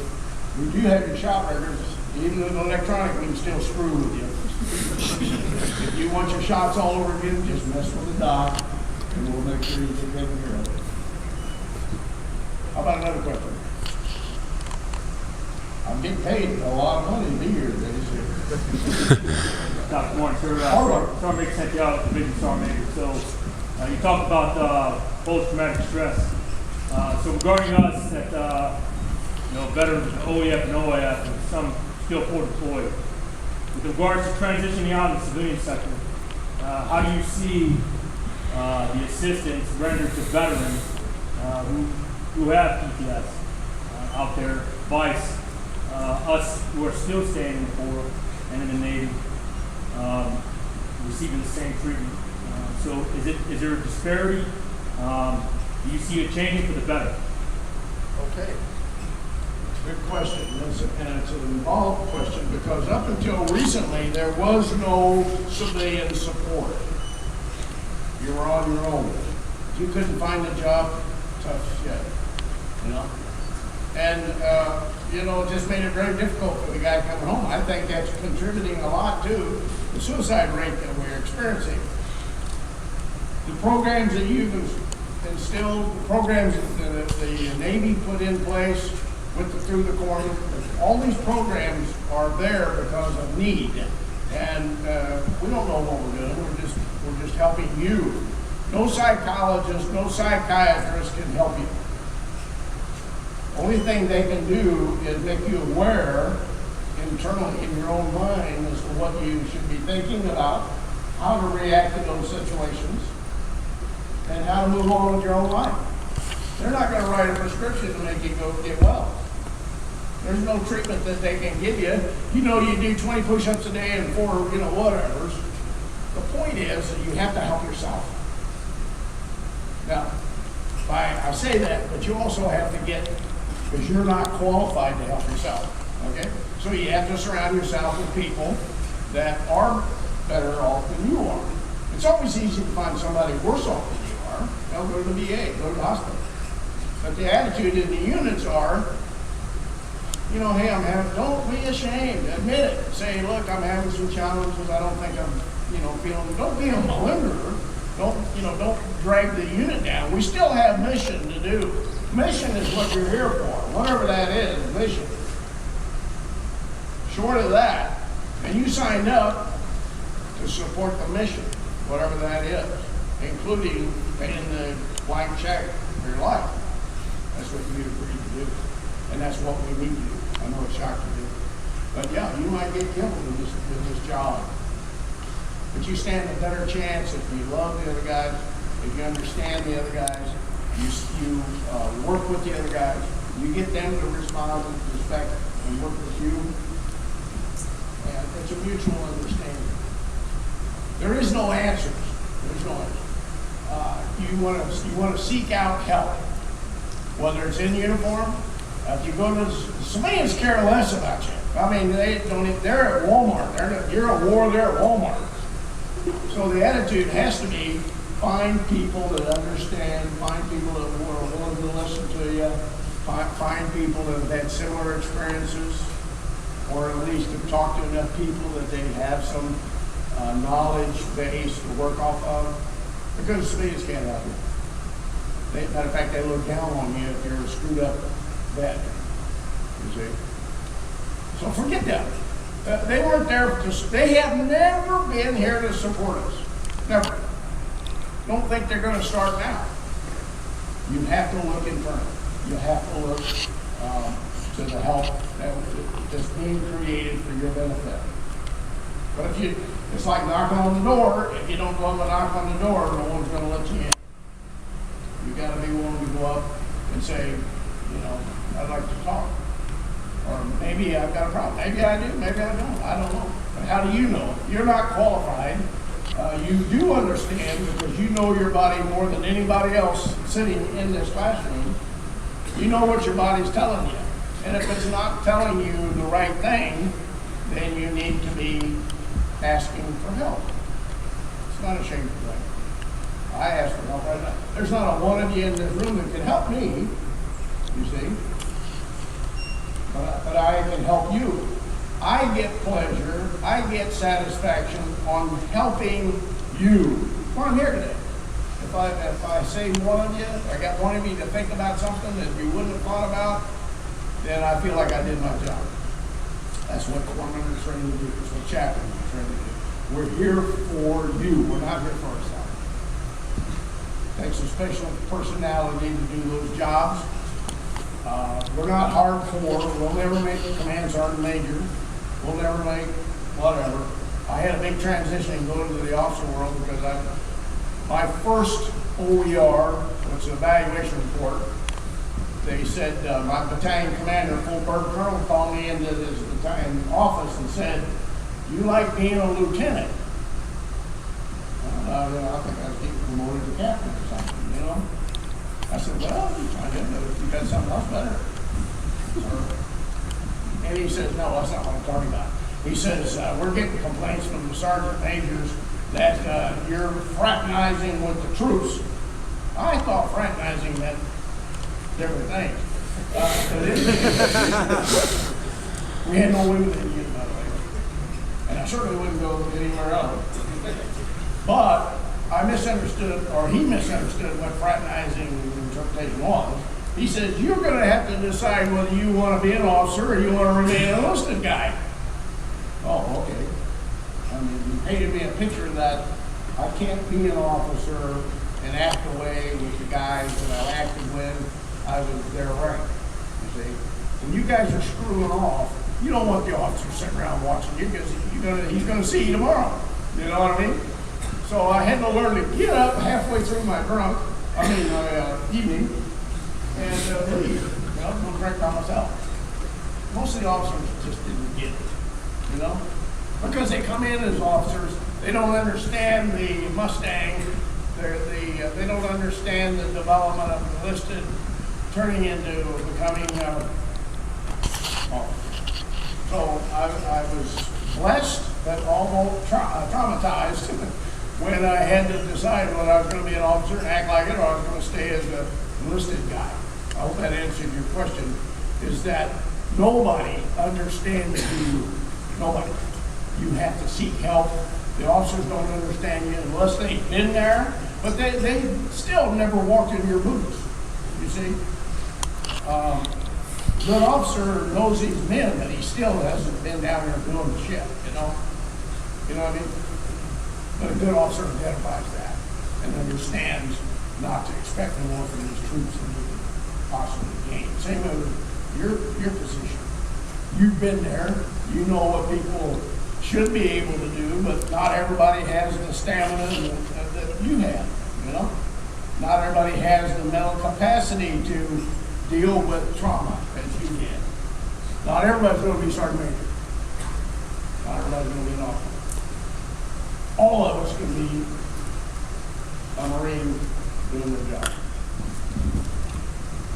we do have your shot records. Even with electronic, we can still screw with you. If you want your shots all over again, just mess with the doc, and we'll make sure you get taken care of it. How about another question? I'm getting paid a lot of money to be here today. Dr. Warren, sir, Sergeant Major sent you out, Division Sergeant Major. So you talked about post-traumatic stress. So regarding us at veterans, OEF and OIF, and some still forward deployed, with regards to transitioning out of the civilian sector, how do you see the assistance rendered to veterans who have PTS out there, vice us who are still staying in the Corps and in the Navy, receiving the same treatment? So is there a disparity? Do you see it changing for the better? Okay. Good question. And it's an involved question because up until recently, there was no civilian support. You were on your own. If you couldn't find a job, tough shit, you know? And, it just made it very difficult for the guy coming home. I think that's contributing a lot to the suicide rate that we're experiencing. The programs that you've instilled, the programs that the Navy put in place through the Corps, all these programs are there because of need. And we don't know what we're doing. We're just helping you. No psychologist, no psychiatrist can help you. Only thing they can do is make you aware internally in your own mind as to what you should be thinking about, how to react to those situations, and how to move on with your own life. They're not going to write a prescription to make you go get well. There's no treatment that they can give you. You do 20 push-ups a day and 4, whatevers. The point is that you have to help yourself. Now, I say that, but you also have to get, because you're not qualified to help yourself, okay? So you have to surround yourself with people that are better off than you are. It's always easy to find somebody worse off than you are. They'll go to the VA, go to the hospital. But the attitude in the units are, hey, don't be ashamed. Admit it. Say, look, I'm having some challenges. I don't think I'm, feeling, don't be a malingerer. Don't drag the unit down. We still have mission to do. Mission is what you're here for. Whatever that is, mission. Short of that, and you signed up to support the mission, whatever that is, including paying the blank check for your life. That's what you agreed to do. And that's what we need to do. I know it's shocked to do. But yeah, you might get killed in this job. But you stand a better chance if you love the other guys, if you understand the other guys, you work with the other guys, you get them to respond with respect and work with you. And it's a mutual understanding. There is no answers. There's no answers. You want to seek out help, whether it's in uniform. If you go to civilians, care less about you. I mean, they don't. They're at Walmart. You're at war. They're at Walmart. So the attitude has to be, find people that understand, find people that are willing to listen to you, find people that have had similar experiences, or at least have talked to enough people that they have some knowledge base to work off of, because civilians can't help you. Matter of fact, they look down on you if you're a screwed up vet, you see. So forget them. They weren't there they have never been here to support us. Never. Don't think they're going to start now. You have to look in front. You have to look to the help that's being created for your benefit. But it's like knocking on the door. If you don't go up and knock on the door, no one's going to let you in. You got to be willing to go up and say, I'd like to talk. Or maybe I've got a problem. Maybe I do, maybe I don't. I don't know. But how do you know? You're not qualified. You do understand, because you know your body more than anybody else sitting in this classroom. You know what your body's telling you. And if it's not telling you the right thing, then you need to be asking for help. It's not a shameful thing. I ask for help right now. There's not a one of you in this room that can help me, you see. But I can help you. I get pleasure, I get satisfaction on helping you. Well, I'm here today. If I say one of you, I got one of you to think about something that you wouldn't have thought about, then I feel like I did my job. That's what corpsmen are trained to do. That's what chaplains are trained to do. We're here for you. We're not here for ourselves. It takes a special personality to do those jobs. We're not hardcore. We'll never make the command sergeant major. We'll never make whatever. I had a big transition going to the officer world because my first OER, which is an evaluation report, they said, my battalion commander, full bird colonel, called me into his battalion office and said, "You like being a lieutenant?" I think I was getting promoted to captain or something, I said, "Well, I didn't know if you got something else better." And he says, "No, that's not what I'm talking about." He says, "We're getting complaints from the sergeant majors that you're fraternizing with the troops." I thought fraternizing meant different things. We had no women in the union, by the way. And I certainly wouldn't go anywhere else. But I misunderstood, or he misunderstood what fraternizing interpretation was. He says, "You're going to have to decide whether you want to be an officer or you want to remain an enlisted guy." Oh, okay. I mean, you painted me a picture that I can't be an officer and act away with the guys that I acted when I was their rank. You see, when you guys are screwing off, you don't want the officer sitting around watching you because he's going to see you tomorrow. You know what I mean? So I had to learn to get up halfway through my evening and leave. Go drink by myself. Most of the officers just didn't get it, because they come in as officers. They don't understand the Mustang. They don't understand the development of enlisted turning into becoming officer. So I was blessed but almost traumatized when I had to decide whether I was going to be an officer and act like it, or I was going to stay as an enlisted guy. I hope that answered your question. Is that nobody understands you. Nobody. You have to seek help. The officers don't understand you unless they've been there, but they still never walked in your boots. You see, good officer knows he's men, but he still hasn't been down there doing the shit. You know what I mean? But a good officer identifies that and understands not to expect more from his troops than he can possibly gain. Same with your position. You've been there. You know what people should be able to do, but not everybody has the stamina that you have. Not everybody has the mental capacity to deal with trauma as you did. Not everybody's going to be sergeant major. Not everybody's going to be an officer. All of us can be a Marine doing their job.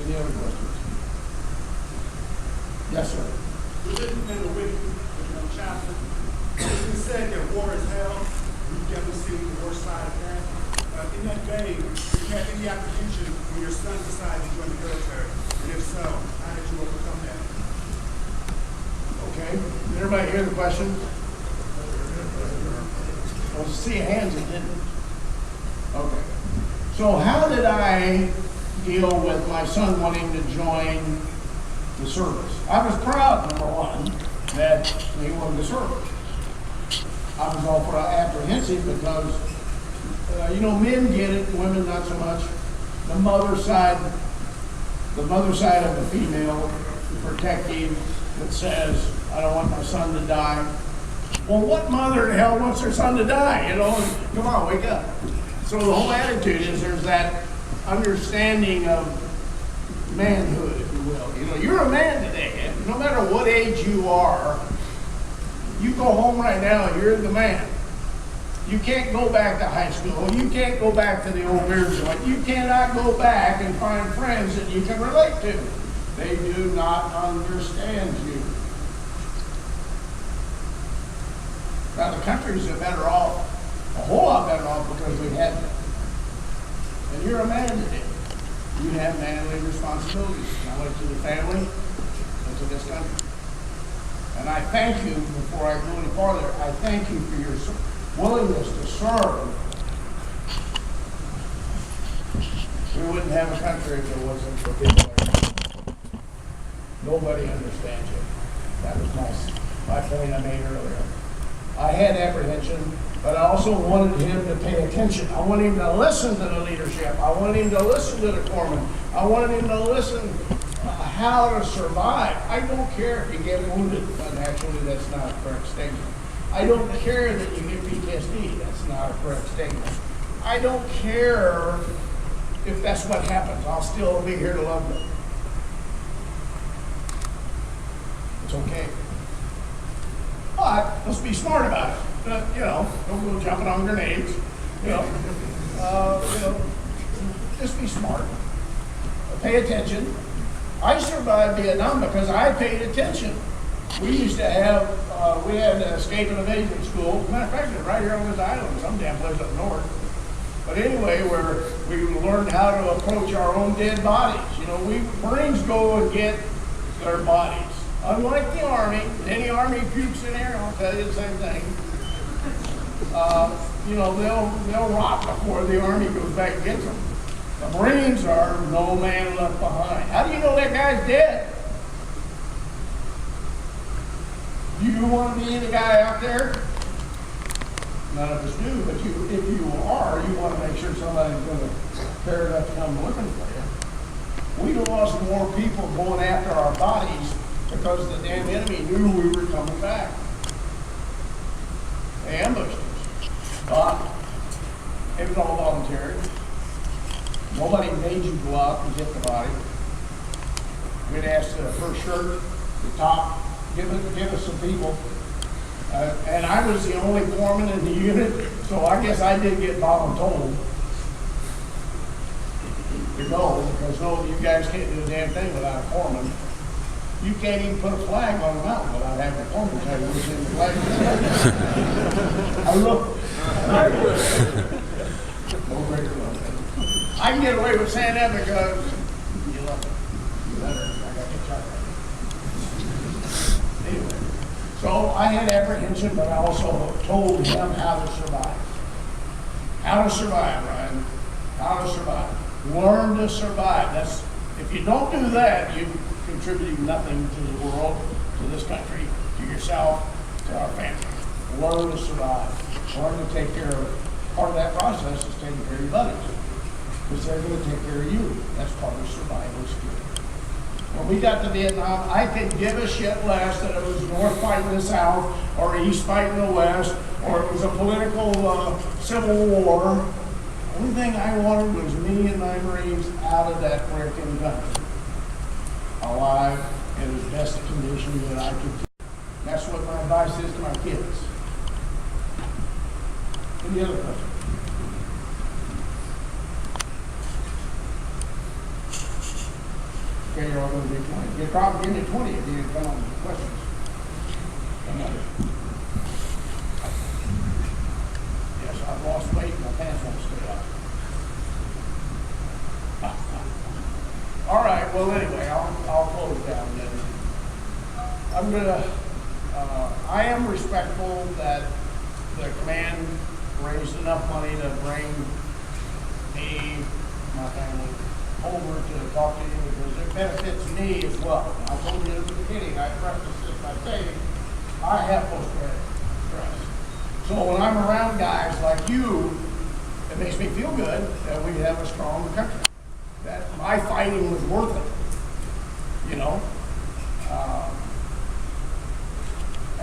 Any other questions? Yes, sir. Within the week, chaplain, it's been said that war is hell. You've never seen the worst side of that. in that day, did you have any apprehension when your son decided to join the military? And if so, how did you overcome that? Okay, did everybody hear the question? Well, see hands, it didn't. Okay. So how did I deal with my son wanting to join the service? I was proud, number one, that he wanted to serve. I was all for apprehensive because, men get it, women not so much. The mother side of the female, protective, that says, I don't want my son to die. Well, what mother the hell wants her son to die? Come on, wake up. So the whole attitude is there's that understanding of manhood, if you will. You're a man today. No matter what age you are, you go home right now and you're the man. You can't go back to high school. You can't go back to the old beer joint. You cannot go back and find friends that you can relate to. They do not understand you. Now the countries are better off, a whole lot better off because we had them. And you're a man today. You have manly responsibilities, not only to the family, but to this country. And I thank you, before I go any farther, I thank you for your willingness to serve. We wouldn't have a country if it wasn't for people like you. Nobody understands you. That was my point I made earlier. I had apprehension, but I also wanted him to pay attention. I wanted him to listen to the leadership. I wanted him to listen to the corpsman. I wanted him to listen how to survive. I don't care if you get wounded, but actually that's not a correct statement. I don't care that you get PTSD. That's not a correct statement. I don't care if that's what happens. I'll still be here to love them. It's okay. But let's be smart about it. Don't go jumping on grenades. Just be smart. Pay attention. I survived Vietnam because I paid attention. We used to have, we had an escape and evasion school. Matter of fact, it's right here on this island, some damn place up north. But anyway, where we learned how to approach our own dead bodies. Marines go and get their bodies. Unlike the Army, any Army pukes in there, I'll tell you the same thing. They'll rot before the Army goes back and gets them. The Marines are no man left behind. How do you know that guy's dead? Do you want to be the guy out there? None of us do, but if you are, you want to make sure somebody's going to care enough to come looking for you. We lost more people going after our bodies because the damn enemy knew we were coming back. They ambushed us. But it was all voluntary. Nobody made you go out and get the body. We'd ask the first shirt, the top, give us some people. And I was the only corpsman in the unit, so I guess I did get voluntold to go, because no, you guys can't do a damn thing without a corpsman. You can't even put a flag on the mountain without having a corpsman tell you what's in the flag. I look. No greater love. I can get away with saying that because you love it. You let her. I got your shot right. Anyway, so I had apprehension, but I also told him how to survive. How to survive, Ryan. How to survive. Learn to survive. If you don't do that, you've contributed nothing to the world, to this country, to yourself, to our family. Learn to survive. Learn to take care of. Part of that process is taking care of your buddies, because they're going to take care of you. That's part of survival skill. When we got to Vietnam, I could give a shit less that it was North fighting the South, or East fighting the West, or it was a political civil war. The only thing I wanted was me and my Marines out of that freaking country, alive, in as best condition that I could. That's what my advice is to my kids. Any other questions? Okay, you're all going to be 20. You'll probably give me 20 if you didn't come on with questions. Yes, I've lost weight and my pants won't stay up. well, anyway, I'll close down then. I am respectful that the command raised enough money to bring me, my family, over to talk to you because it benefits me as well. I told you at the beginning, I prefaced this by saying, I have post-traumatic stress. So when I'm around guys like you, it makes me feel good that we have a strong country. That my fighting was worth it, you know.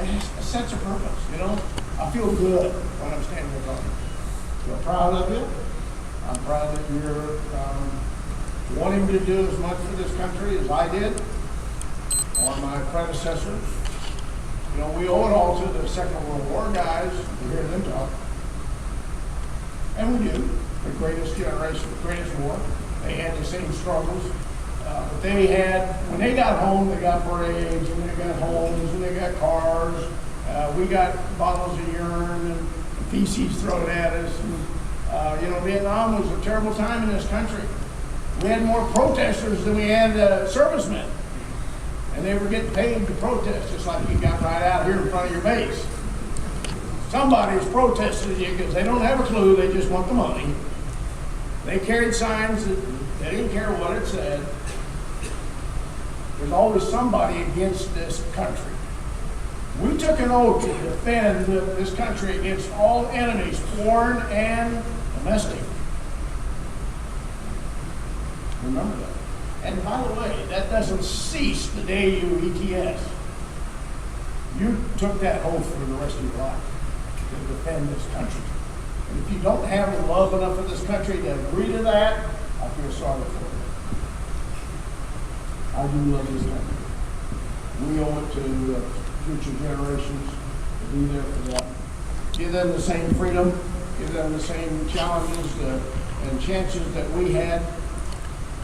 A sense of purpose, you know. I feel good when I'm standing with you. I feel proud of you. I'm proud that you're wanting to do as much for this country as I did, or my predecessors. You know, we owe it all to the Second World War guys. We hear them talk. And we do. The greatest generation, the greatest war. They had the same struggles. But they had, when they got home, they got parades, and they got homes, and they got cars. We got bottles of urine and feces thrown at us. And, you know, Vietnam was a terrible time in this country. We had more protesters than we had servicemen. And they were getting paid to protest, just like you got right out here in front of your base. Somebody's protesting you because they don't have a clue, they just want the money. They carried signs that they didn't care what it said. There's always somebody against this country. We took an oath to defend this country against all enemies, foreign and domestic. Remember that. And by the way, that doesn't cease the day you ETS. You took that oath for the rest of your life to defend this country. And if you don't have love enough for this country to agree to that, I feel sorry for you. I do love this country. We owe it to future generations to be there for them. Give them the same freedom, give them the same challenges and chances that we had.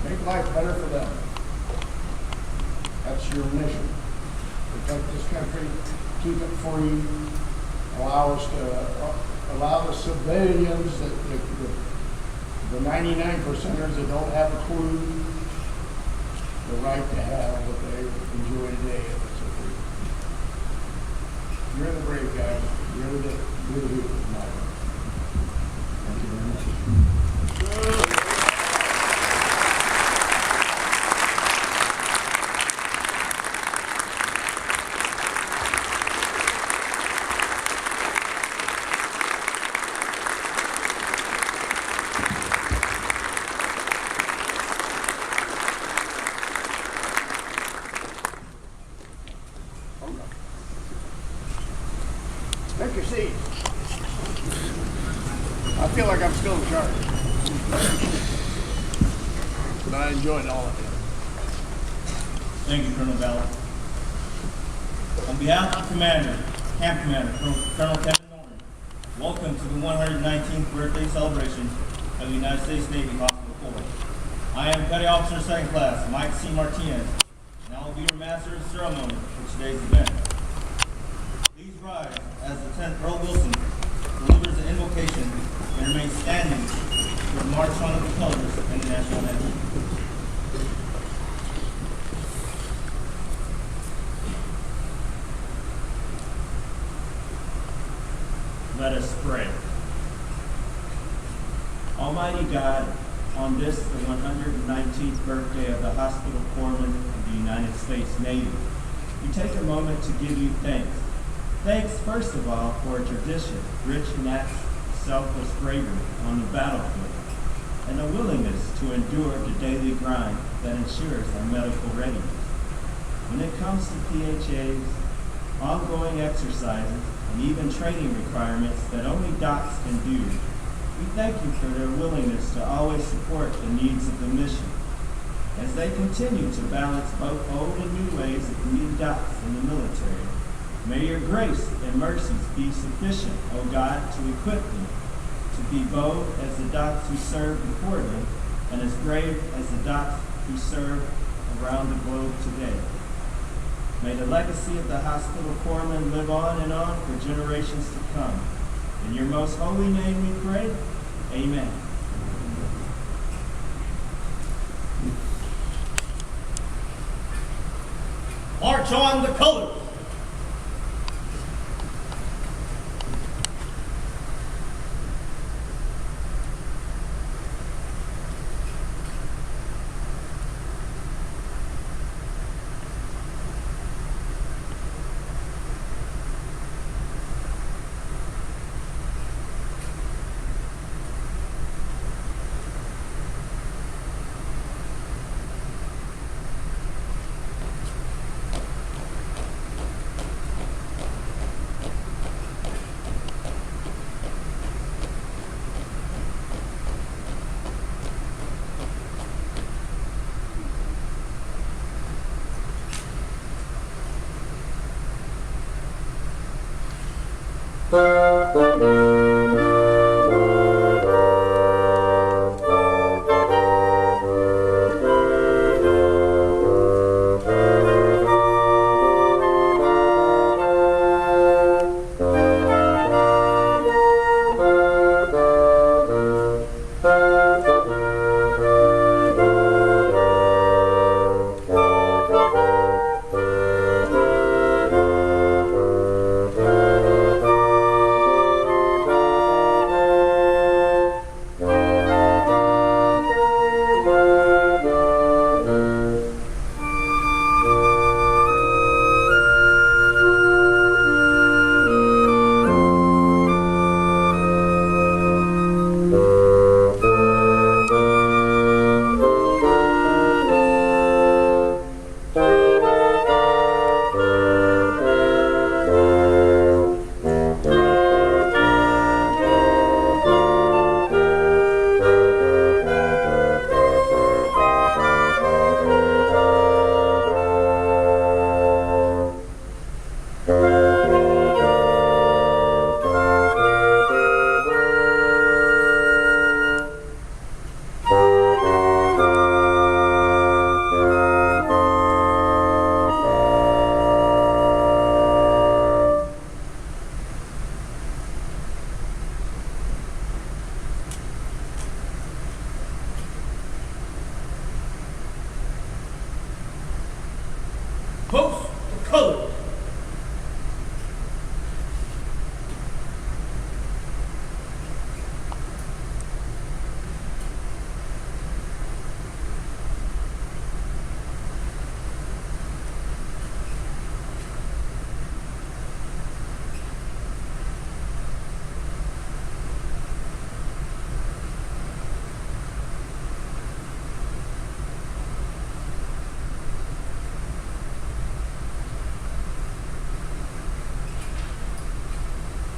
Make life better for them. That's your mission. Protect this country, keep it free, allow the civilians, the 99%ers that don't have a clue, the right to have what they enjoy today if it's a free. You're the brave guys. You're the people tonight. Thank you very much. Take your seat. I feel like I'm still in charge. But I enjoyed all of it. Thank you, Colonel Ballard. On behalf of Camp Commander, Colonel Kevin Norton, welcome to the 119th birthday celebration of the United States Navy Hospital Corps. I am Petty Officer 2nd Class Mike C. Martinez, and I will be your Master of Ceremony for today's event. Please rise as Lieutenant Earl Wilson delivers the invocation and remain standing for the march on of the colors and the national anthem. Let us pray. Almighty God, on this, the 119th birthday of the Hospital Corpsman of the United States Navy, we take a moment to give you thanks. Thanks, first of all, for a tradition rich in acts of selfless bravery on the battlefield, and a willingness to endure the daily grind that ensures our medical readiness. When it comes to PHAs, ongoing exercises, and even training requirements that only docs can do, we thank you for their willingness to always support the needs of the mission. As they continue to balance both old and new ways of meeting docs in the military, may your grace and mercies be sufficient, O God, to equip them to be bold as the docs who serve before them, and as brave as the docs who serve around the globe today. May the legacy of the Hospital Corpsman live on and on for generations to come. In your most holy name we pray, amen. March on the colors. Post the colors.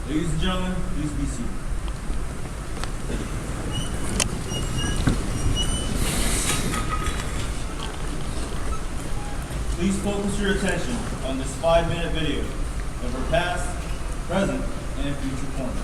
Ladies and gentlemen, please be seated. Please focus your attention on this 5-minute video of our past, present, and future corners.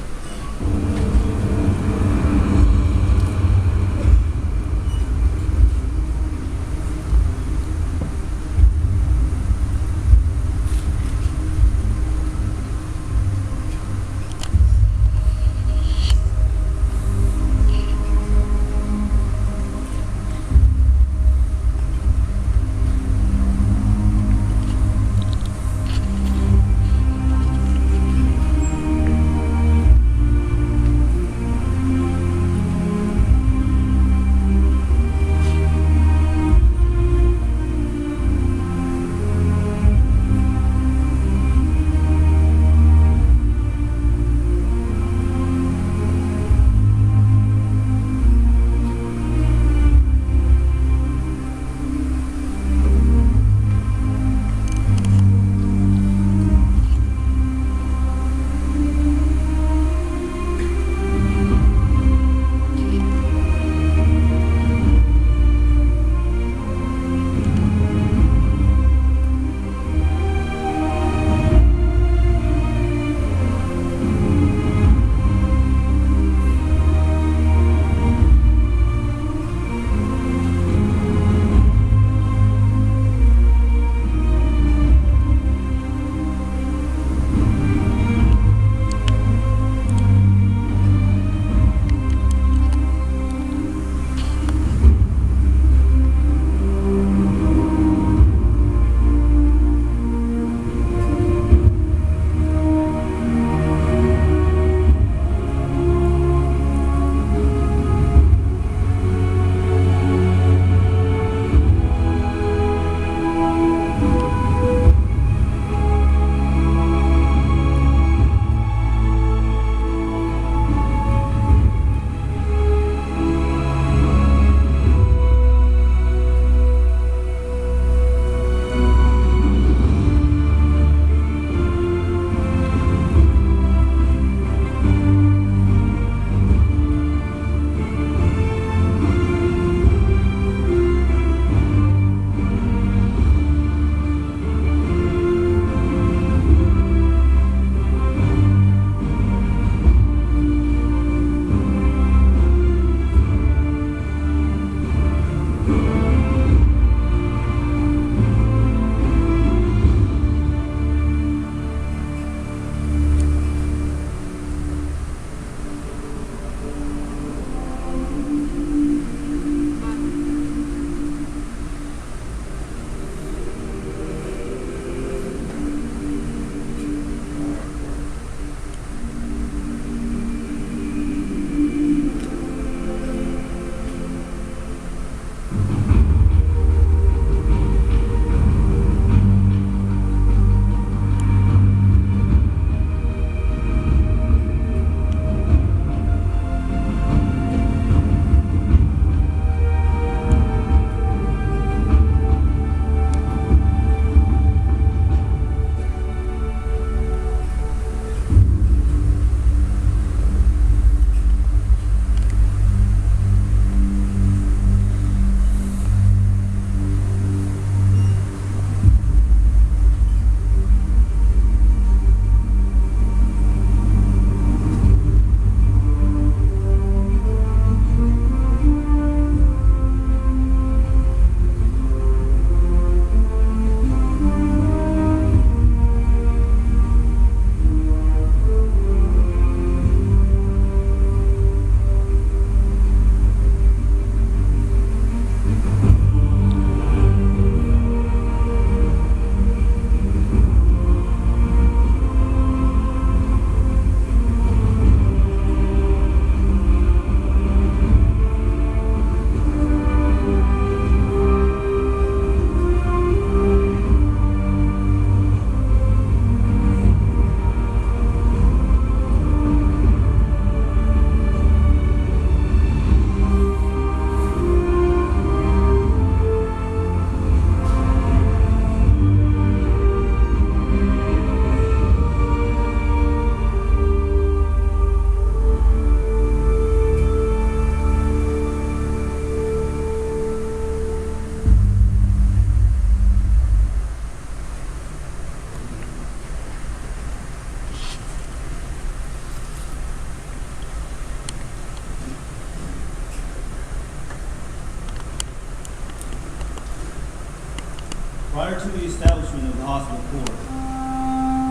Prior to the establishment of the hospital corps,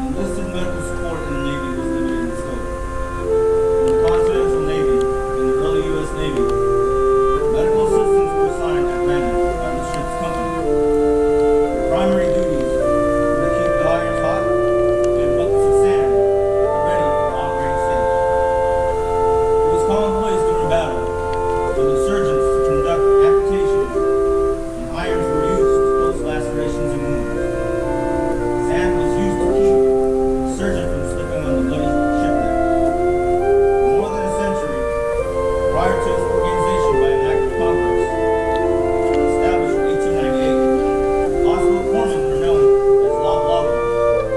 enlisted medical support in the Navy was limited in scope. In the Continental Navy and the early U.S. Navy, medical assistants were assigned at random by the ship's company. Their primary duties were to keep the irons hot and buckets of sand ready for the operating stage. It was commonplace during battle for the surgeons to conduct amputations, and irons were used to close lacerations and wounds. Sand was used to keep the surgeon from slipping on the bloody shipwreck. For more than a century, prior to its organization by an act of Congress, established in 1898, hospital corpsmen were known as Lob Lolly Boys.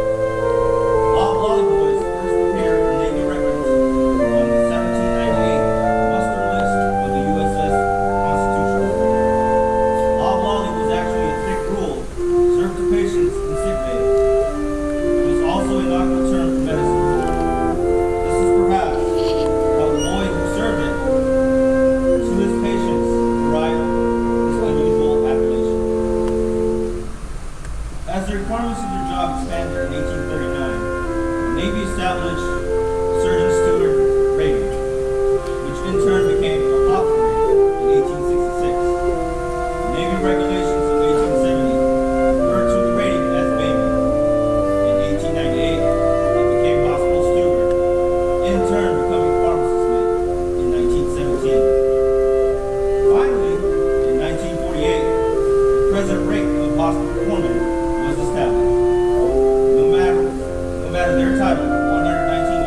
Lob Lolly Boys first appeared in Navy records on the 1798 muster list of the USS Constitution. Lob Lolly was actually a thick rule served to patients in sick bay. It was also a nautical term for medicine. This is perhaps how the boy who served it to his patients derived this unusual appellation. As the requirements of their job expanded in 1839, the Navy established surgeon steward rating, which in turn became a hopper in 1866. The Navy regulations of 1870 referred to the rating as baby. In 1898, it became hospital steward, in turn becoming pharmacist mate in 1917. Finally, in 1948, the present rank of hospital corpsman was established. No matter their title, 119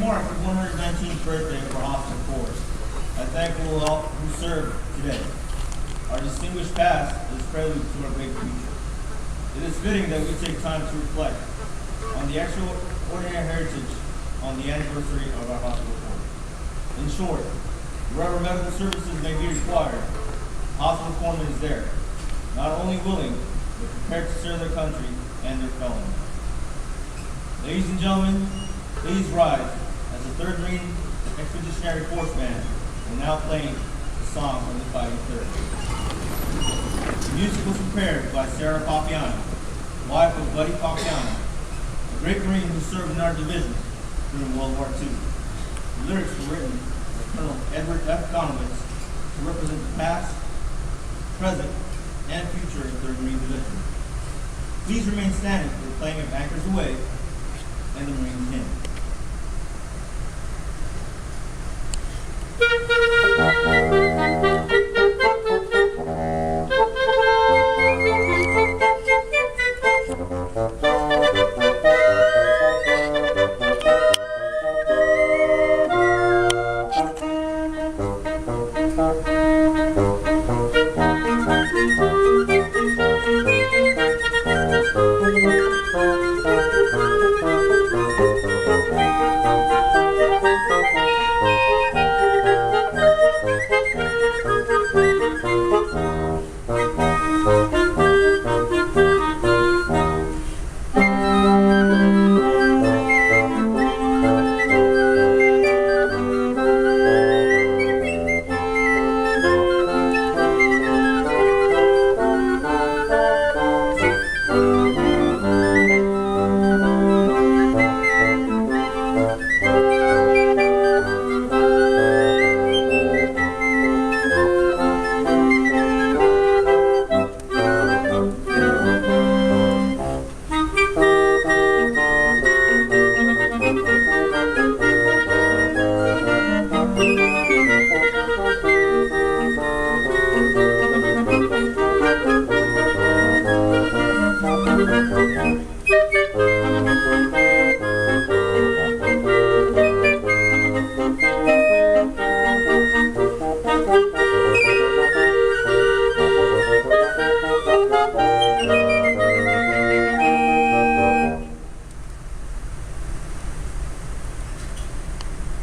mark the 119th birthday of our hospital corps, I thank all who serve today. Our distinguished past is prelude to our great future. It is fitting that we take time to reflect on the extraordinary heritage on the anniversary of our hospital corps. In short, wherever medical services may be required, hospital corpsman is there, not only willing, but prepared to serve their country and their fellows. Ladies and gentlemen, please rise as the 3rd Marine Expeditionary Force Band will now play the song from the Fighting Third. The music was prepared by Sarah Papiano, wife of Buddy Papiano, a great Marine who served in our division during World War II. The lyrics were written by Colonel Edward F. Donowitz to represent the past, present, and future of 3rd Marine Division. Please remain standing for the playing of Anchors Away and the Marine Hymn.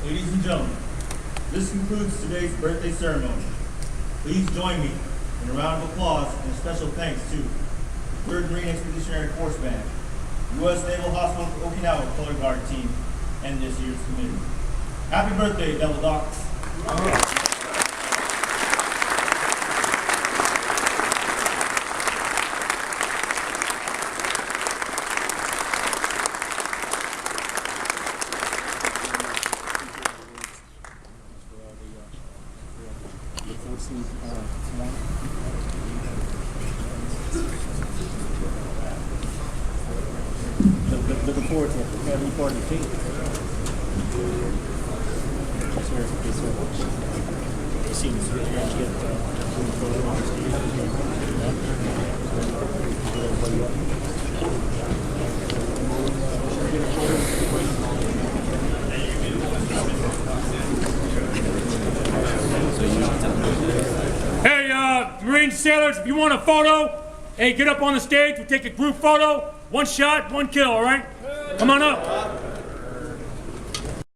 Ladies and gentlemen, this concludes today's birthday ceremony. Please join me in a round of applause and a special thanks to the 3rd Marine Expeditionary Force Band, U.S. Naval Hospital for Okinawa Color Guard Team, and this year's committee. Happy birthday, Devil Docs. Looking forward to it. Very important team. Seems really Hey, Marine sailors, if you want a photo, hey, get up on the stage. We'll take a group photo. One shot, one kill, all right? Come on up.